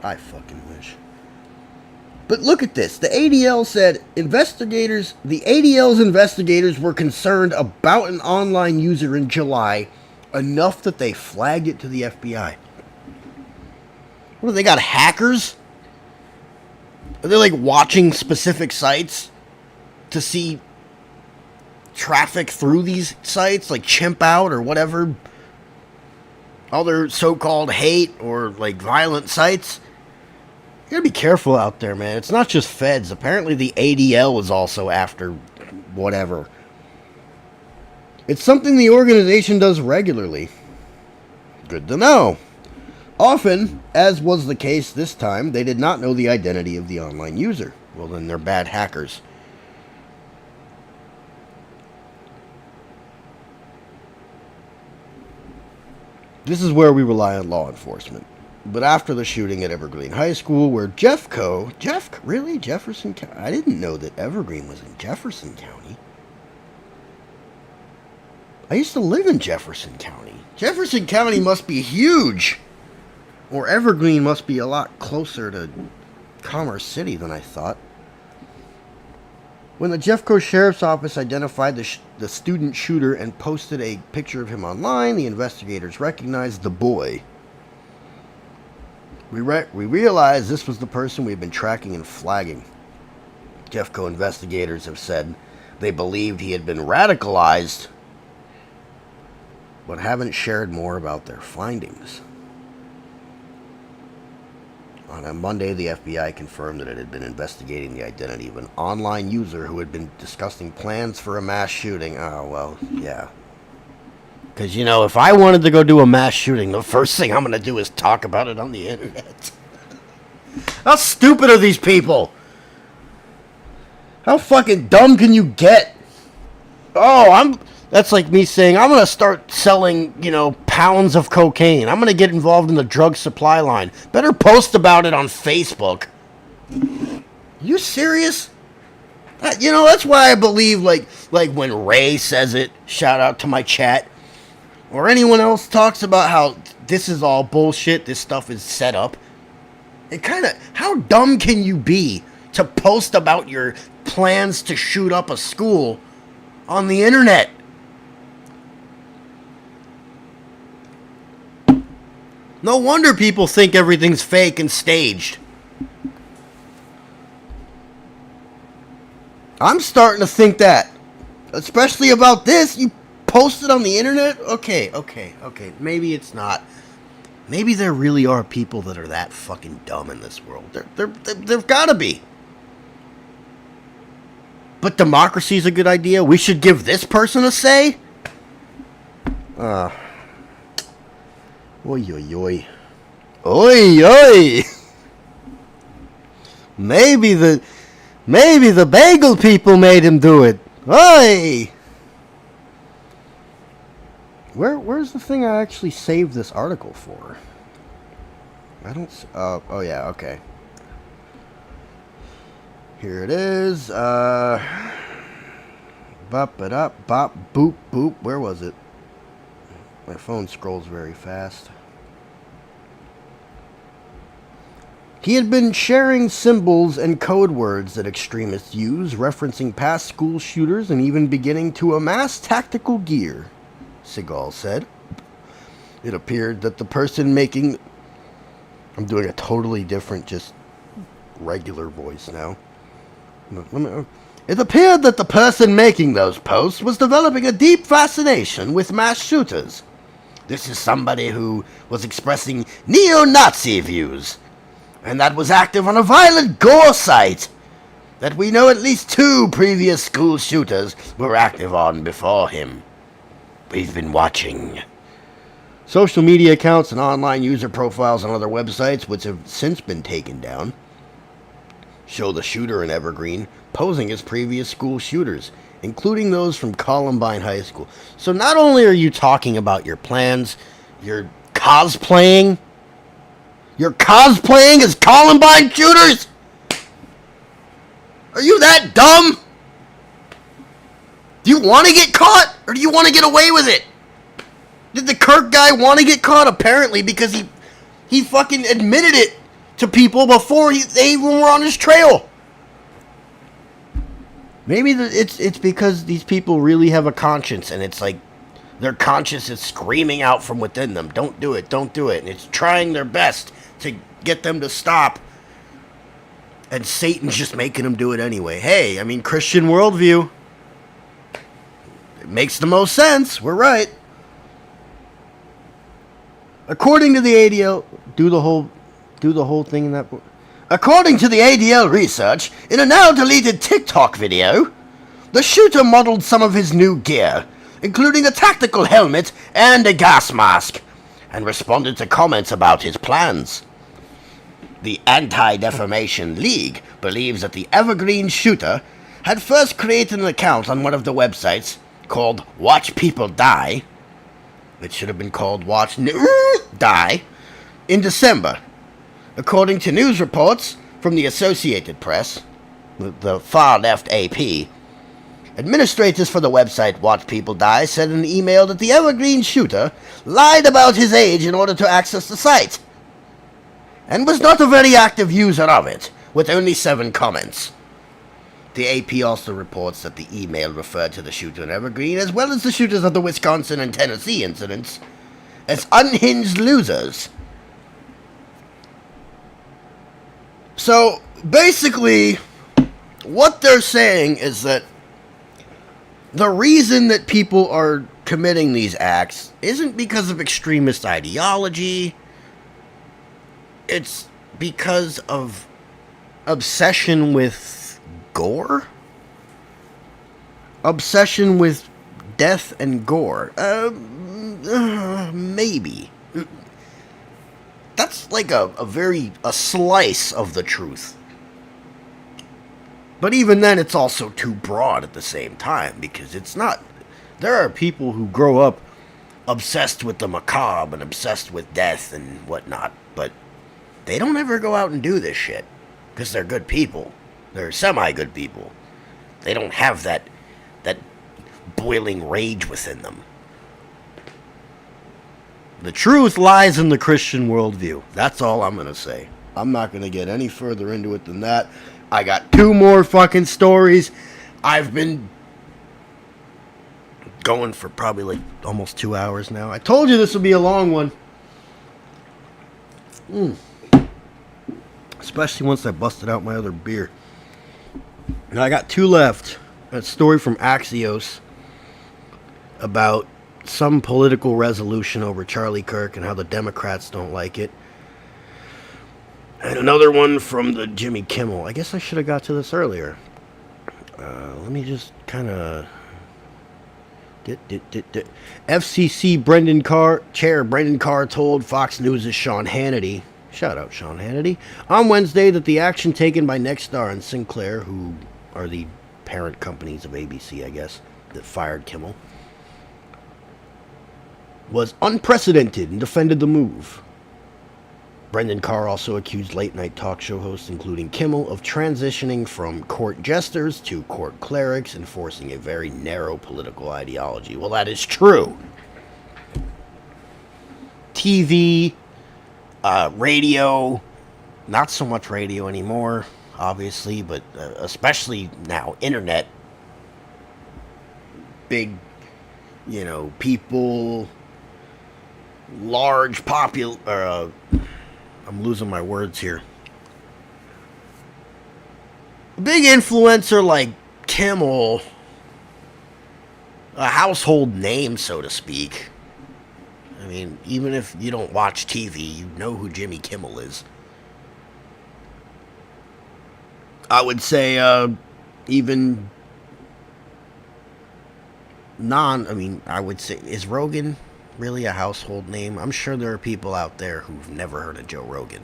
I fucking wish. But look at this. The ADL said the ADL's investigators were concerned about an online user in July enough that they flagged it to the FBI. What, they got hackers? Are they like watching specific sites to see traffic through these sites, like Chimp Out or whatever other so-called hate or like violent sites? You gotta be careful out there, man. It's not just feds. Apparently the ADL is also after whatever. It's something the organization does regularly. Good to know. Often, as was the case this time, they did not know the identity of the online user. Well, then they're bad hackers. This is where we rely on law enforcement. But after the shooting at Evergreen High School, where really? Jefferson County? I didn't know that Evergreen was in Jefferson County. I used to live in Jefferson County. Jefferson County must be huge. Or Evergreen must be a lot closer to Commerce City than I thought. When the Jeffco Sheriff's Office identified the student shooter and posted a picture of him online, the investigators recognized the boy. We realized this was the person we've been tracking and flagging. Jeffco investigators have said they believed he had been radicalized, but haven't shared more about their findings. On a Monday, the FBI confirmed that it had been investigating the identity of an online user who had been discussing plans for a mass shooting. Oh, well, yeah. Because, you know, if I wanted to go do a mass shooting, the first thing I'm going to do is talk about it on the internet. How stupid are these people? How fucking dumb can you get? That's like me saying, I'm going to start selling, pounds of cocaine. I'm going to get involved in the drug supply line. Better post about it on Facebook. You serious? That's why I believe, like when Ray says it, shout out to my chat, or anyone else talks about how this is all bullshit, this stuff is set up. How dumb can you be to post about your plans to shoot up a school on the internet? No wonder people think everything's fake and staged. I'm starting to think that. Especially about this. You post it on the internet? Okay. Maybe it's not. Maybe there really are people that are that fucking dumb in this world. There've gotta be. But democracy's a good idea? We should give this person a say? Oy, oy, oy. Oy, oy. Maybe the bagel people made him do it. Oy. Where's the thing I actually saved this article for? I don't... oh, yeah, okay. Here it is. Bop-a-dop, bop, boop, boop. Where was it? My phone scrolls very fast. He had been sharing symbols and code words that extremists use, referencing past school shooters and even beginning to amass tactical gear, Segal said. It appeared that the person making... I'm doing a totally different, just regular voice now. It appeared that the person making those posts was developing a deep fascination with mass shooters. This is somebody who was expressing neo-Nazi views, and that was active on a violent gore site that we know at least 2 previous school shooters were active on before him. We've been watching. Social media accounts and online user profiles on other websites, which have since been taken down, show the shooter in Evergreen posing as previous school shooters, including those from Columbine High School. So not only are you talking about your plans, you're cosplaying. You're cosplaying as Columbine shooters? Are you that dumb? Do you want to get caught, or do you want to get away with it? Did the Kirk guy want to get caught? Apparently, because he fucking admitted it to people before they even were on his trail. Maybe it's because these people really have a conscience, and it's like their conscience is screaming out from within them, don't do it, don't do it. And it's trying their best to get them to stop. And Satan's just making them do it anyway. Hey, I mean, Christian worldview. It makes the most sense. We're right. According to the ADL, do the whole thing in that book. According to the ADL research, in a now deleted TikTok video, the shooter modeled some of his new gear, including a tactical helmet and a gas mask, and responded to comments about his plans. The Anti-Defamation League believes that the Evergreen shooter had first created an account on one of the websites called Watch People Die. It should have been called Watch Die in December. According to news reports from the Associated Press, the far-left AP, administrators for the website Watch People Die said in an email that the Evergreen shooter lied about his age in order to access the site, and was not a very active user of it, with only 7 comments. The AP also reports that the email referred to the shooter in Evergreen, as well as the shooters of the Wisconsin and Tennessee incidents, as unhinged losers. So, basically, what they're saying is that the reason that people are committing these acts isn't because of extremist ideology. It's because of obsession with gore? Obsession with death and gore. Maybe. That's like a slice of the truth. But even then, it's also too broad at the same time, because it's not. There are people who grow up obsessed with the macabre and obsessed with death and whatnot, but they don't ever go out and do this shit, because they're good people. They're semi-good people. They don't have that boiling rage within them. The truth lies in the Christian worldview. That's all I'm going to say. I'm not going to get any further into it than that. I got 2 more fucking stories. I've been going for probably like almost 2 hours now. I told you this would be a long one. Especially once I busted out my other beer. Now I got 2 left. A story from Axios about some political resolution over Charlie Kirk and how the Democrats don't like it. And another one from the Jimmy Kimmel. I guess I should have got to this earlier. Let me just kind of... FCC Chair Brendan Carr told Fox News' Sean Hannity, shout out Sean Hannity, on Wednesday that the action taken by Nexstar and Sinclair, who are the parent companies of ABC, I guess, that fired Kimmel, was unprecedented and defended the move. Brendan Carr also accused late-night talk show hosts, including Kimmel, of transitioning from court jesters to court clerics, enforcing a very narrow political ideology. Well, that is true. TV, radio, not so much radio anymore, obviously, but especially now, internet. Big, people, large, I'm losing my words here. A big influencer like Kimmel, a household name, so to speak. I mean, even if you don't watch TV, you know who Jimmy Kimmel is. I would say, even I would say, is Rogan really a household name? I'm sure there are people out there who've never heard of Joe Rogan.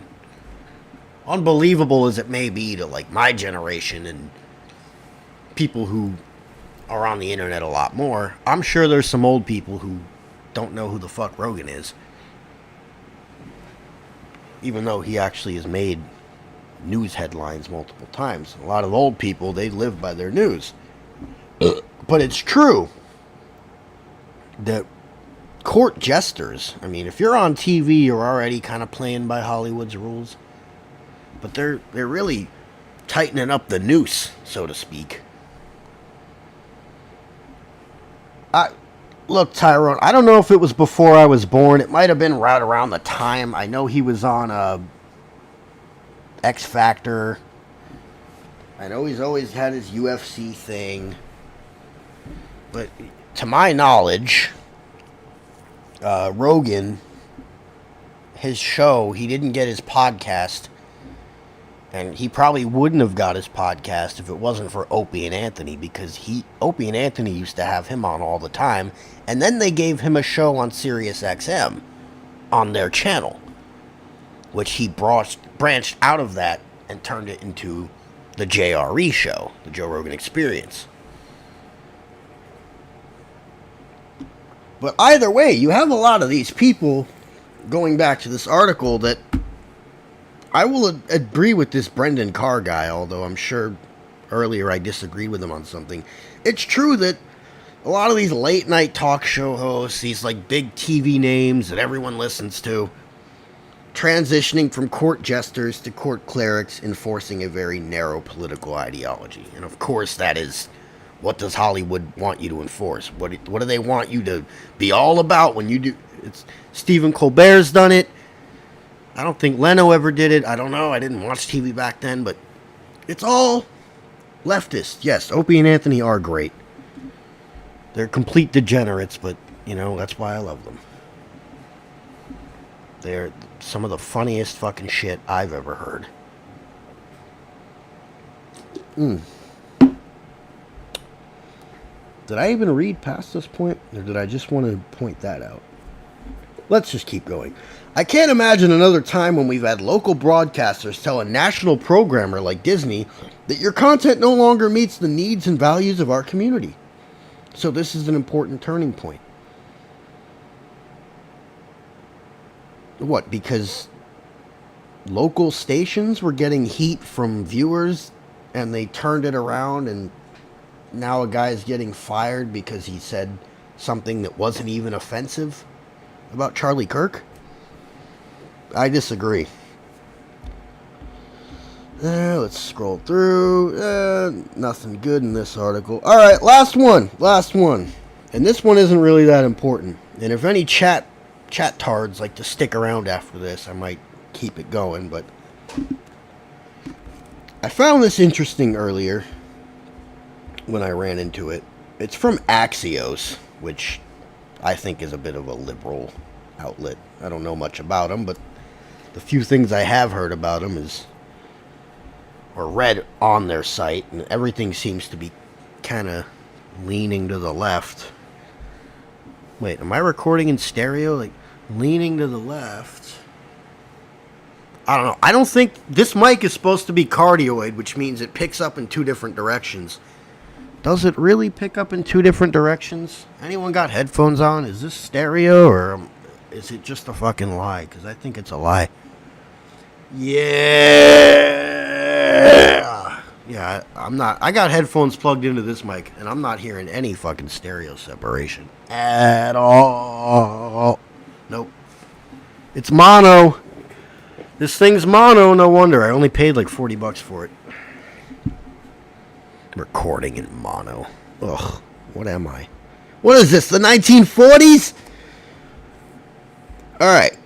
Unbelievable as it may be to like my generation and people who are on the internet a lot more, I'm sure there's some old people who don't know who the fuck Rogan is. Even though he actually has made news headlines multiple times. A lot of old people, they live by their news. But it's true that court jesters. I mean, if you're on TV, you're already kind of playing by Hollywood's rules. But they're really tightening up the noose, so to speak. Look, Tyrone, I don't know if it was before I was born. It might have been right around the time. I know he was on X Factor. I know he's always had his UFC thing. But to my knowledge, Rogan, his show, he didn't get his podcast. And he probably wouldn't have got his podcast if it wasn't for Opie and Anthony, because Opie and Anthony used to have him on all the time, and then they gave him a show on Sirius XM on their channel, which he branched out of that and turned it into the JRE show, the Joe Rogan Experience. But either way, you have a lot of these people, going back to this article, that I will agree with this Brendan Carr guy, although I'm sure earlier I disagreed with him on something. It's true that a lot of these late night talk show hosts, these like big TV names that everyone listens to, transitioning from court jesters to court clerics, enforcing a very narrow political ideology. And of course that is, what does Hollywood want you to enforce? What do they want you to be all about when you do? It's Stephen Colbert's done it. I don't think Leno ever did it. I don't know. I didn't watch TV back then, but it's all leftist. Yes, Opie and Anthony are great. They're complete degenerates, but, you know, that's why I love them. They're some of the funniest fucking shit I've ever heard. Did I even read past this point, or did I just want to point that out? Let's just keep going. I can't imagine another time when we've had local broadcasters tell a national programmer like Disney that your content no longer meets the needs and values of our community. So this is an important turning point. What, because local stations were getting heat from viewers and they turned it around and now a guy's getting fired because he said something that wasn't even offensive about Charlie Kirk? I disagree. Let's scroll through. Nothing good in this article. Alright, last one. And this one isn't really that important. And if any chat tards like to stick around after this, I might keep it going. But I found this interesting earlier when I ran into it. It's from Axios, which I think is a bit of a liberal outlet. I don't know much about them, but the few things I have heard about them or read on their site, and everything seems to be kind of leaning to the left. Wait, am I recording in stereo? Like, leaning to the left? I don't know. I don't think this mic is supposed to be cardioid, which means it picks up in two different directions. Does it really pick up in two different directions? Anyone got headphones on? Is this stereo, or is it just a fucking lie? Because I think it's a lie. Yeah, I'm not. I got headphones plugged into this mic, and I'm not hearing any fucking stereo separation at all. Nope. It's mono. This thing's mono, no wonder. I only paid like $40 for it. Recording in mono. Ugh, what am I? What is this, the 1940s? Alright.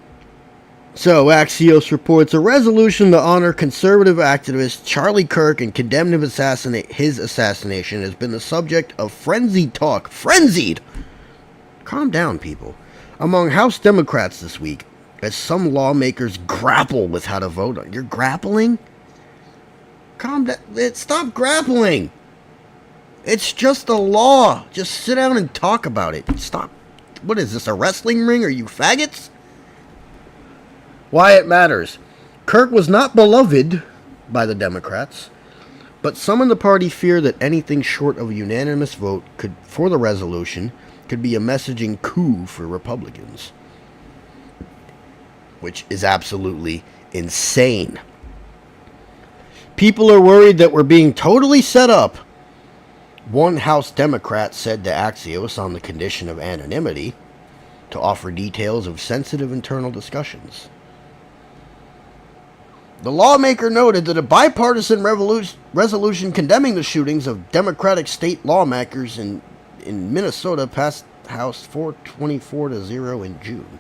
So, Axios reports a resolution to honor conservative activist Charlie Kirk and condemn his assassination has been the subject of frenzied talk. Frenzied! Calm down, people. Among House Democrats this week, as some lawmakers grapple with how to vote on. You're grappling? Calm down. Stop grappling. It's just a law. Just sit down and talk about it. Stop. What is this, a wrestling ring? Are you faggots? Why it matters. Kirk was not beloved by the Democrats, but some in the party fear that anything short of a unanimous vote for the resolution could be a messaging coup for Republicans, which is absolutely insane. People are worried that we're being totally set up, one House Democrat said to Axios on the condition of anonymity. to offer details of sensitive internal discussions. The lawmaker noted that a bipartisan resolution condemning the shootings of Democratic state lawmakers in Minnesota passed House 424-0 in June.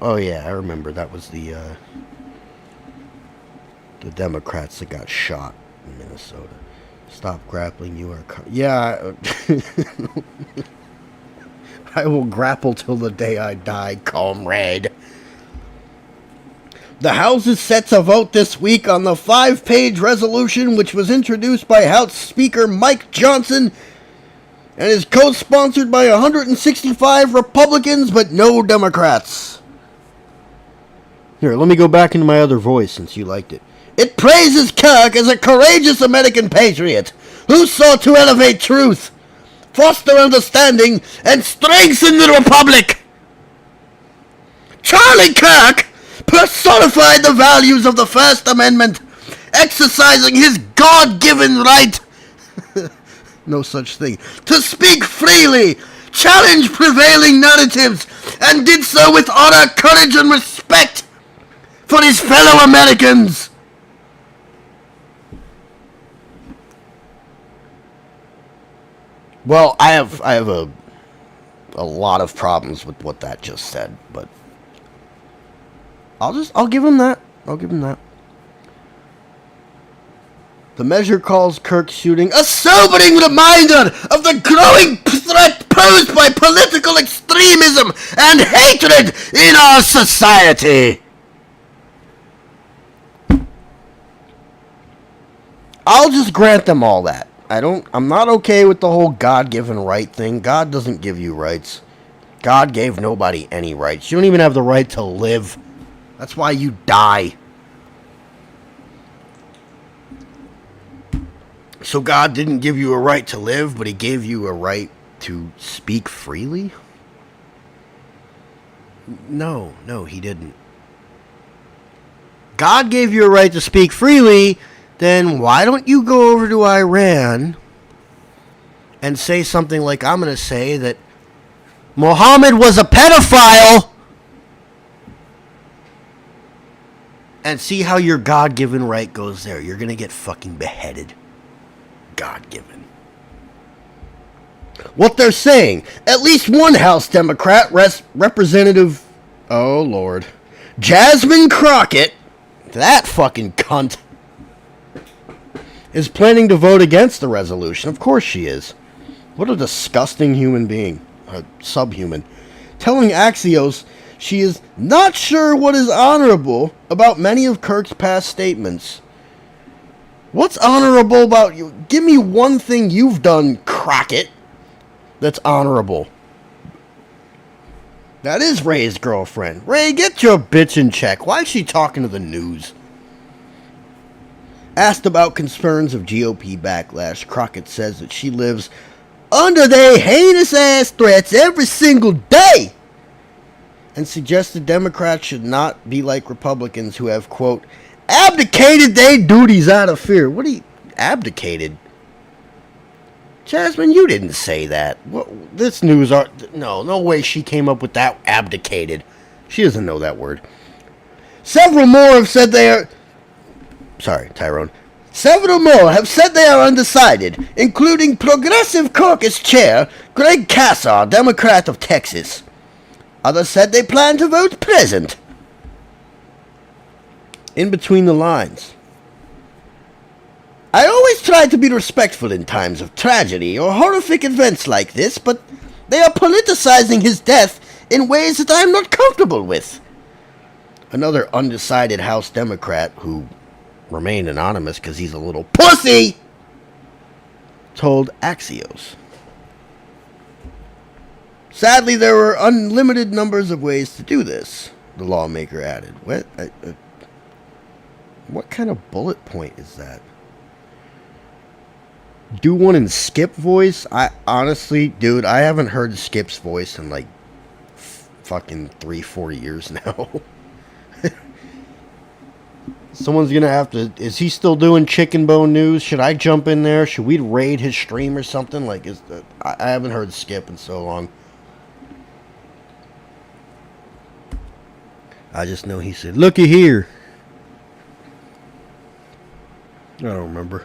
Oh yeah, I remember. That was the Democrats that got shot in Minnesota. Stop grappling, you are... Yeah. I will grapple till the day I die, comrade. The House is set to vote this week on the 5-page resolution which was introduced by House Speaker Mike Johnson and is co-sponsored by 165 Republicans but no Democrats. Here, let me go back into my other voice since you liked it. It praises Kirk as a courageous American patriot who sought to elevate truth, foster understanding, and strengthen the Republic. Charlie Kirk personified the values of the First Amendment, exercising his God-given right, no such thing, to speak freely, challenge prevailing narratives, and did so with honor, courage, and respect for his fellow Americans. Well, I have a lot of problems with what that just said, but I'll give him that. The measure calls Kirk's shooting a sobering reminder of the growing threat posed by political extremism and hatred in our society. I'll just grant them all that. I'm not okay with the whole God-given right thing. God doesn't give you rights. God gave nobody any rights. You don't even have the right to live. That's why you die. So God didn't give you a right to live, but he gave you a right to speak freely? No, he didn't. God gave you a right to speak freely, then why don't you go over to Iran and say something like I'm going to say that Muhammad was a pedophile and see how your God-given right goes there. You're going to get fucking beheaded. God-given. What they're saying, at least one House Democrat, Representative, oh Lord, Jasmine Crockett, that fucking cunt, is planning to vote against the resolution. Of course she is. What a disgusting human being. Subhuman. Telling Axios she is not sure what is honorable about many of Kirk's past statements. What's honorable about you? Give me one thing you've done, Crockett, that's honorable. That is Ray's girlfriend. Ray, get your bitch in check. Why is she talking to the news? Asked about concerns of GOP backlash, Crockett says that she lives under their heinous-ass threats every single day, and suggested Democrats should not be like Republicans who have, quote, abdicated their duties out of fear. What do you... abdicated? Jasmine, you didn't say that. This news... No way she came up with that, abdicated. She doesn't know that word. Several more have said they are... Sorry, Tyrone. Several more have said they are undecided, including Progressive Caucus Chair Greg Casar, Democrat of Texas. Others said they plan to vote present. In between the lines. I always try to be respectful in times of tragedy or horrific events like this, but they are politicizing his death in ways that I am not comfortable with. Another undecided House Democrat, who remained anonymous because he's a little pussy, told Axios. Sadly, there were unlimited numbers of ways to do this, the lawmaker added. What kind of bullet point is that? Do one in Skip voice? I honestly, dude, I haven't heard Skip's voice in like fucking 3-4 years now. Someone's gonna have to... Is he still doing Chicken Bone News? Should I jump in there? Should we raid his stream or something? Like, I haven't heard Skip in so long. I just know he said, "Looky here." I don't remember.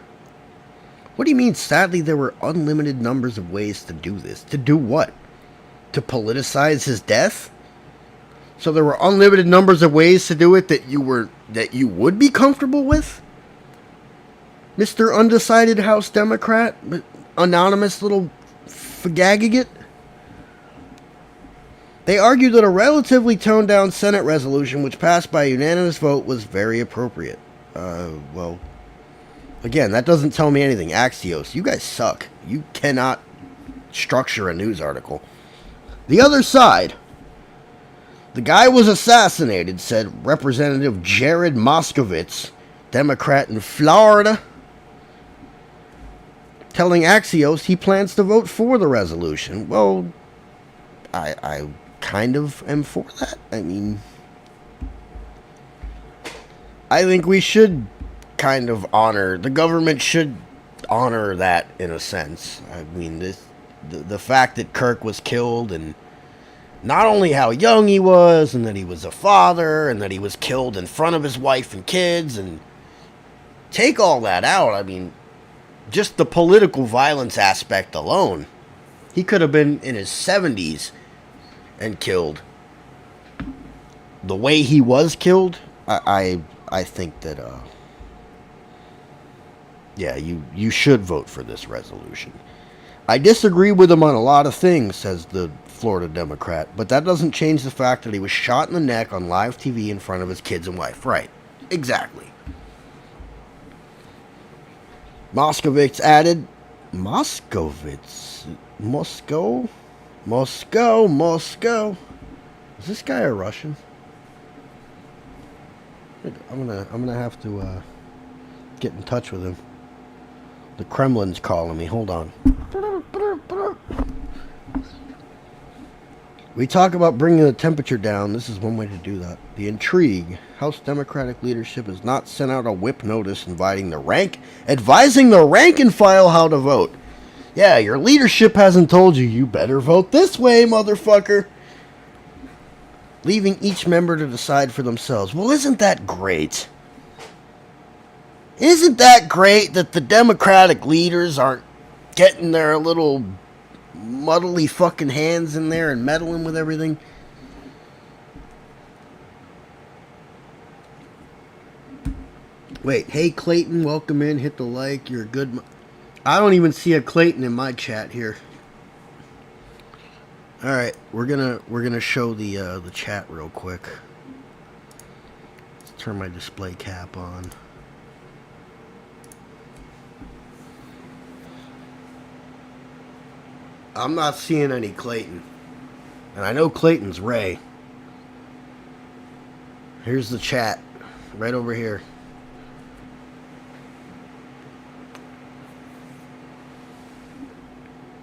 What do you mean, sadly, there were unlimited numbers of ways to do this? To do what? To politicize his death? So there were unlimited numbers of ways to do it that you would be comfortable with? Mr. Undecided House Democrat? Anonymous little fagagigate? They argued that a relatively toned-down Senate resolution, which passed by a unanimous vote, was very appropriate. Well, again, that doesn't tell me anything. Axios, you guys suck. You cannot structure a news article. The other side. The guy was assassinated, said Representative Jared Moskowitz, Democrat in Florida, telling Axios he plans to vote for the resolution. Well, I kind of am for that. I mean, I think we should kind of honor, the government should honor that in a sense. I mean, the fact that Kirk was killed, and not only how young he was, and that he was a father, and that he was killed in front of his wife and kids, and take all that out, I mean, just the political violence aspect alone. He could have been in his 70s and killed. The way he was killed, I think that, yeah, you should vote for this resolution. I disagree with him on a lot of things, says the Florida Democrat, but that doesn't change the fact that he was shot in the neck on live TV in front of his kids and wife. Right. Exactly. Moskowitz added, Moscow. Is this guy a Russian? I'm gonna have to get in touch with him. The Kremlin's calling me. Hold on. We talk about bringing the temperature down. This is one way to do that. The intrigue. House Democratic leadership has not sent out a whip notice advising the rank and file how to vote. Yeah, your leadership hasn't told you. You better vote this way, motherfucker. Leaving each member to decide for themselves. Well, isn't that great? Isn't that great that the Democratic leaders aren't getting their little muddly fucking hands in there and meddling with everything? Wait, hey Clayton, welcome in, hit the like, you're a good... I don't even see a Clayton in my chat here. Alright, we're gonna show the chat real quick. Let's turn my display cap on. I'm not seeing any Clayton. And I know Clayton's Ray. Here's the chat. Right over here.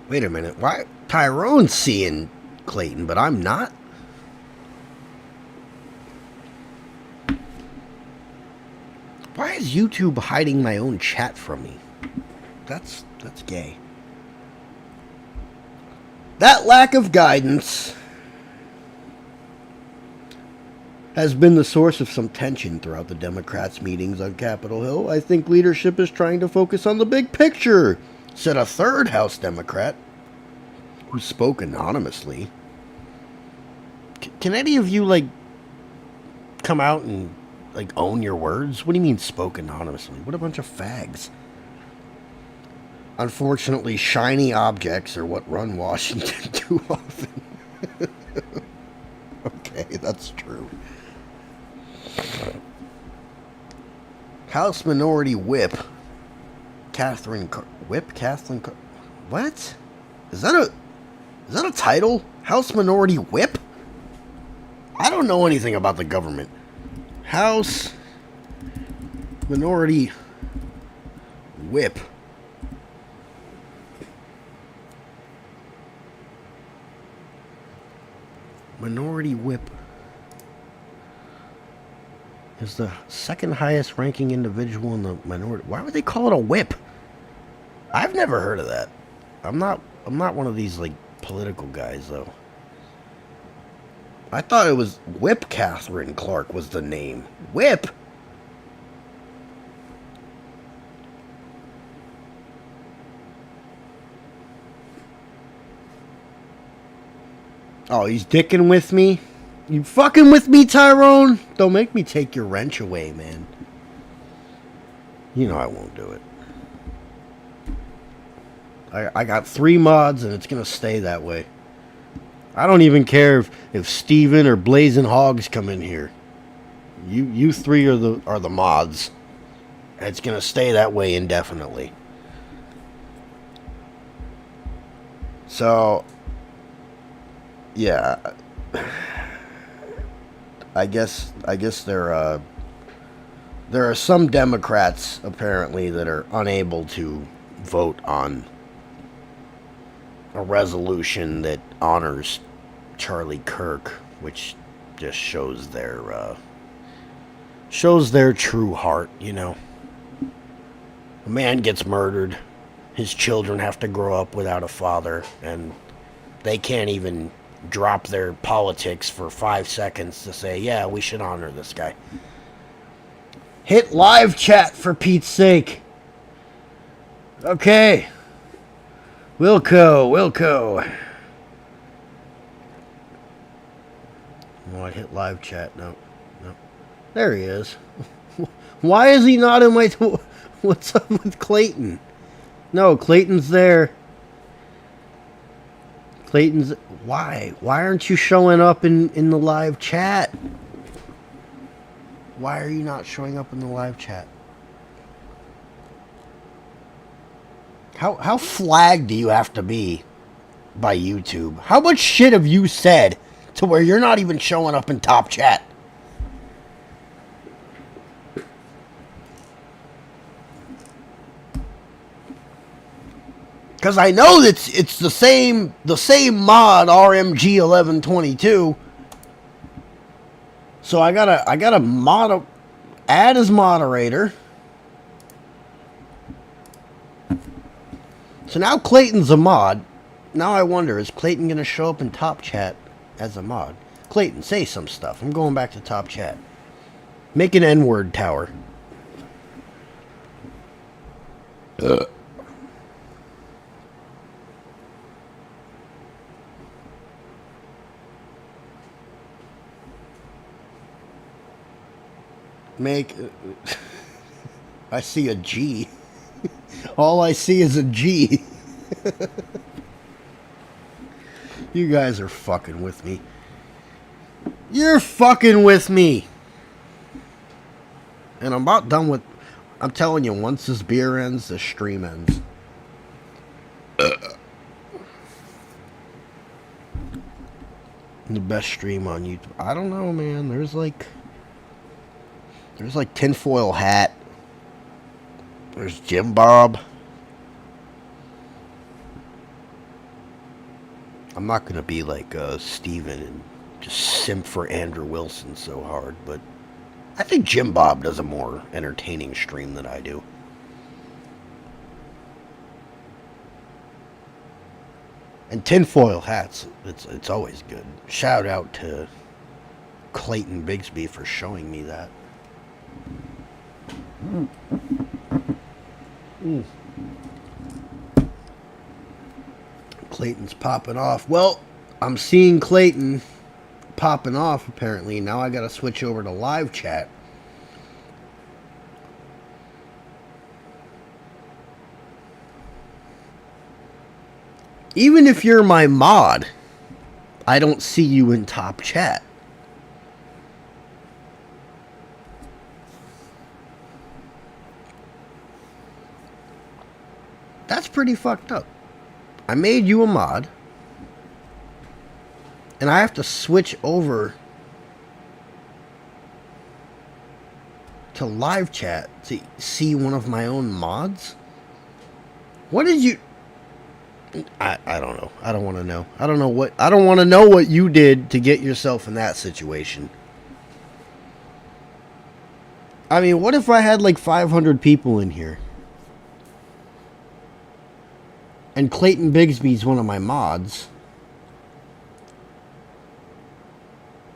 Wait a minute. Why? Tyrone's seeing Clayton, but I'm not? Why is YouTube hiding my own chat from me? That's gay. That lack of guidance has been the source of some tension throughout the Democrats' meetings on Capitol Hill. I think leadership is trying to focus on the big picture, said a third House Democrat who spoke anonymously. Can any of you, like, come out and, like, own your words? What do you mean spoke anonymously? What a bunch of fags. Unfortunately, shiny objects are what run Washington too often. Okay, that's true. House Minority Whip. Kathleen... What? Is that a title? House Minority Whip? I don't know anything about the government. House Minority Whip. Minority Whip is the second highest ranking individual in the minority. Why would they call it a whip? I've never heard of that. I'm not one of these, like, political guys, though. I thought it was Whip Catherine Clark was the name. Whip? Oh, he's dicking with me? You fucking with me, Tyrone? Don't make me take your wrench away, man. You know I won't do it. I got 3 mods and it's gonna stay that way. I don't even care if Steven or Blazing Hogs come in here. You 3 are the mods. It's gonna stay that way indefinitely. So yeah, I guess there are some Democrats apparently that are unable to vote on a resolution that honors Charlie Kirk, which just shows their true heart, you know. A man gets murdered, his children have to grow up without a father, and they can't even drop their politics for 5 seconds to say, yeah, we should honor this guy. Hit live chat for Pete's sake. Okay. Wilco. Oh, I hit live chat. No. There he is. Why is he not in my... What's up with Clayton? No, Clayton's there. Clayton's... Why? Why aren't you showing up in the live chat? Why are you not showing up in the live chat? How flagged do you have to be by YouTube? How much shit have you said to where you're not even showing up in top chat? Because I know that it's the same mod RMG 1122. So I gotta add as moderator. So now Clayton's a mod. Now I wonder, is Clayton going to show up in top chat as a mod? Clayton, say some stuff. I'm going back to top chat. Make an N-word tower. I see a G. All I see is a G. You guys are fucking with me. You're fucking with me. And I'm about done with... I'm telling you, once this beer ends, the stream ends. The best stream on YouTube. I don't know, man. There's like Tinfoil Hat. There's Jim Bob. I'm not gonna be like Steven and just simp for Andrew Wilson so hard, but I think Jim Bob does a more entertaining stream than I do. And Tinfoil Hats, it's always good. Shout out to Clayton Bigsby for showing me that. Clayton's popping off. Well, I'm seeing Clayton popping off apparently. Now I gotta switch over to live chat. Even if you're my mod, I don't see you in top chat. That's pretty fucked up. I made you a mod, and I have to switch over to live chat to see one of my own mods? What did you... I don't know. I don't want to know. I don't want to know what you did to get yourself in that situation. I mean, what if I had like 500 people in here? And Clayton Bigsby's one of my mods.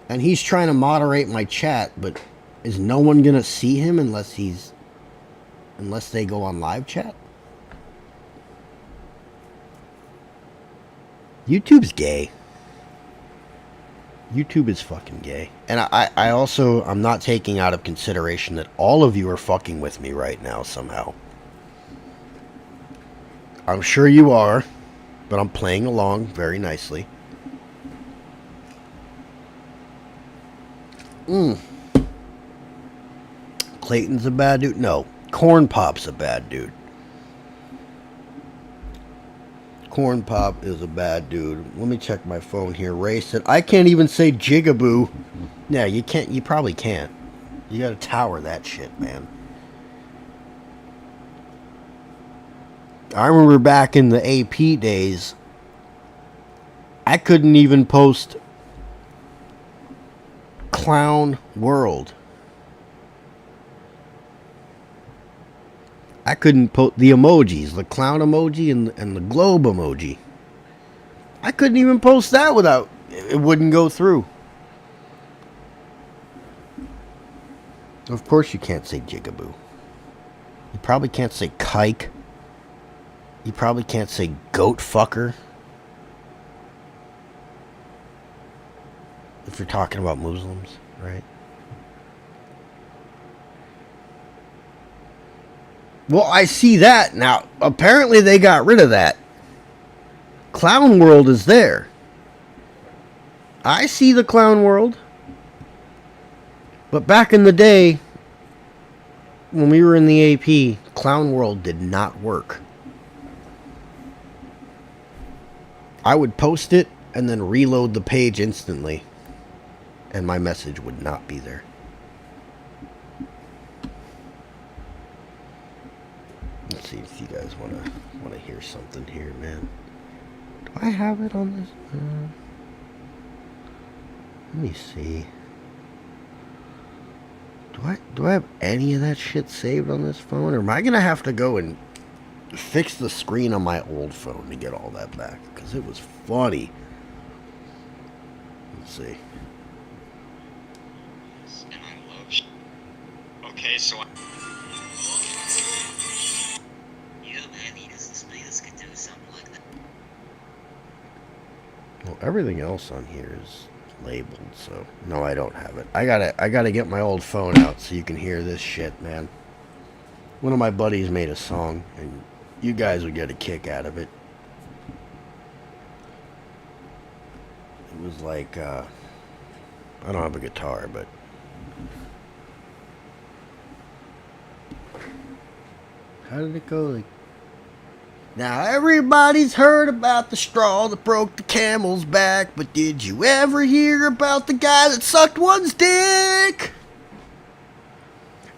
And he's trying to moderate my chat, but is no one gonna see him unless they go on live chat? YouTube's gay. YouTube is fucking gay. And I'm not taking out of consideration that all of you are fucking with me right now somehow. I'm sure you are, but I'm playing along very nicely. Clayton's a bad dude? No. Corn Pop's a bad dude. Corn Pop is a bad dude. Let me check my phone here. Ray said, I can't even say jigaboo. Yeah, you can't. You probably can't. You gotta tower that shit, man. I remember back in the AP days, I couldn't even post Clown World. I couldn't post the emojis, the clown emoji and the globe emoji. I couldn't even post that without, it wouldn't go through. Of course you can't say jigaboo. You probably can't say kike. You probably can't say goat fucker. If you're talking about Muslims, right? Well, I see that now. Apparently they got rid of that. Clown World is there. I see the Clown World. But back in the day, when we were in the AP, Clown World did not work. I would post it and then reload the page instantly, and my message would not be there. Let's see if you guys want to hear something here, man. Do I have it on this? Let me see. Do I have any of that shit saved on this phone, or am I gonna have to go and fix the screen on my old phone to get all that back? Because it was funny. Let's see. And I love okay, so yeah, man, he doesn't this could do something like that. Well, everything else on here is labeled, so no, I don't have it. I gotta get my old phone out so you can hear this shit, man. One of my buddies made a song, and you guys would get a kick out of it. It was like, I don't have a guitar, but how did it go? Like, now everybody's heard about the straw that broke the camel's back, but did you ever hear about the guy that sucked one's dick?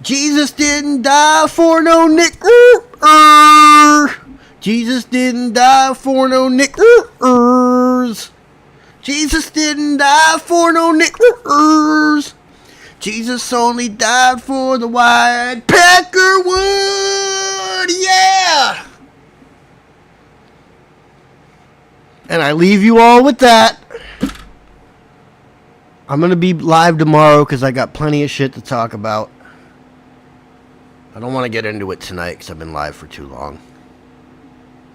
Jesus didn't die for no nick. Jesus didn't die for no nickers. Jesus didn't die for no nickers. Jesus only died for the white peckerwood. Yeah. And I leave you all with that. I'm going to be live tomorrow because I got plenty of shit to talk about. I don't want to get into it tonight because I've been live for too long.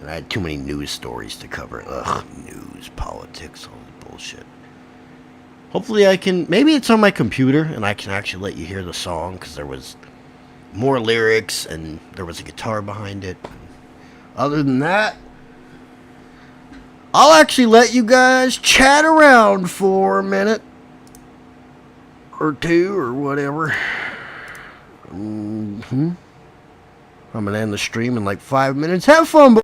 And I had too many news stories to cover. Ugh, news, politics, all the bullshit. Hopefully I can, maybe it's on my computer and I can actually let you hear the song because there was more lyrics and there was a guitar behind it. Other than that, I'll actually let you guys chat around for a minute or two or whatever. I'm gonna end the stream in like 5 minutes. Have fun.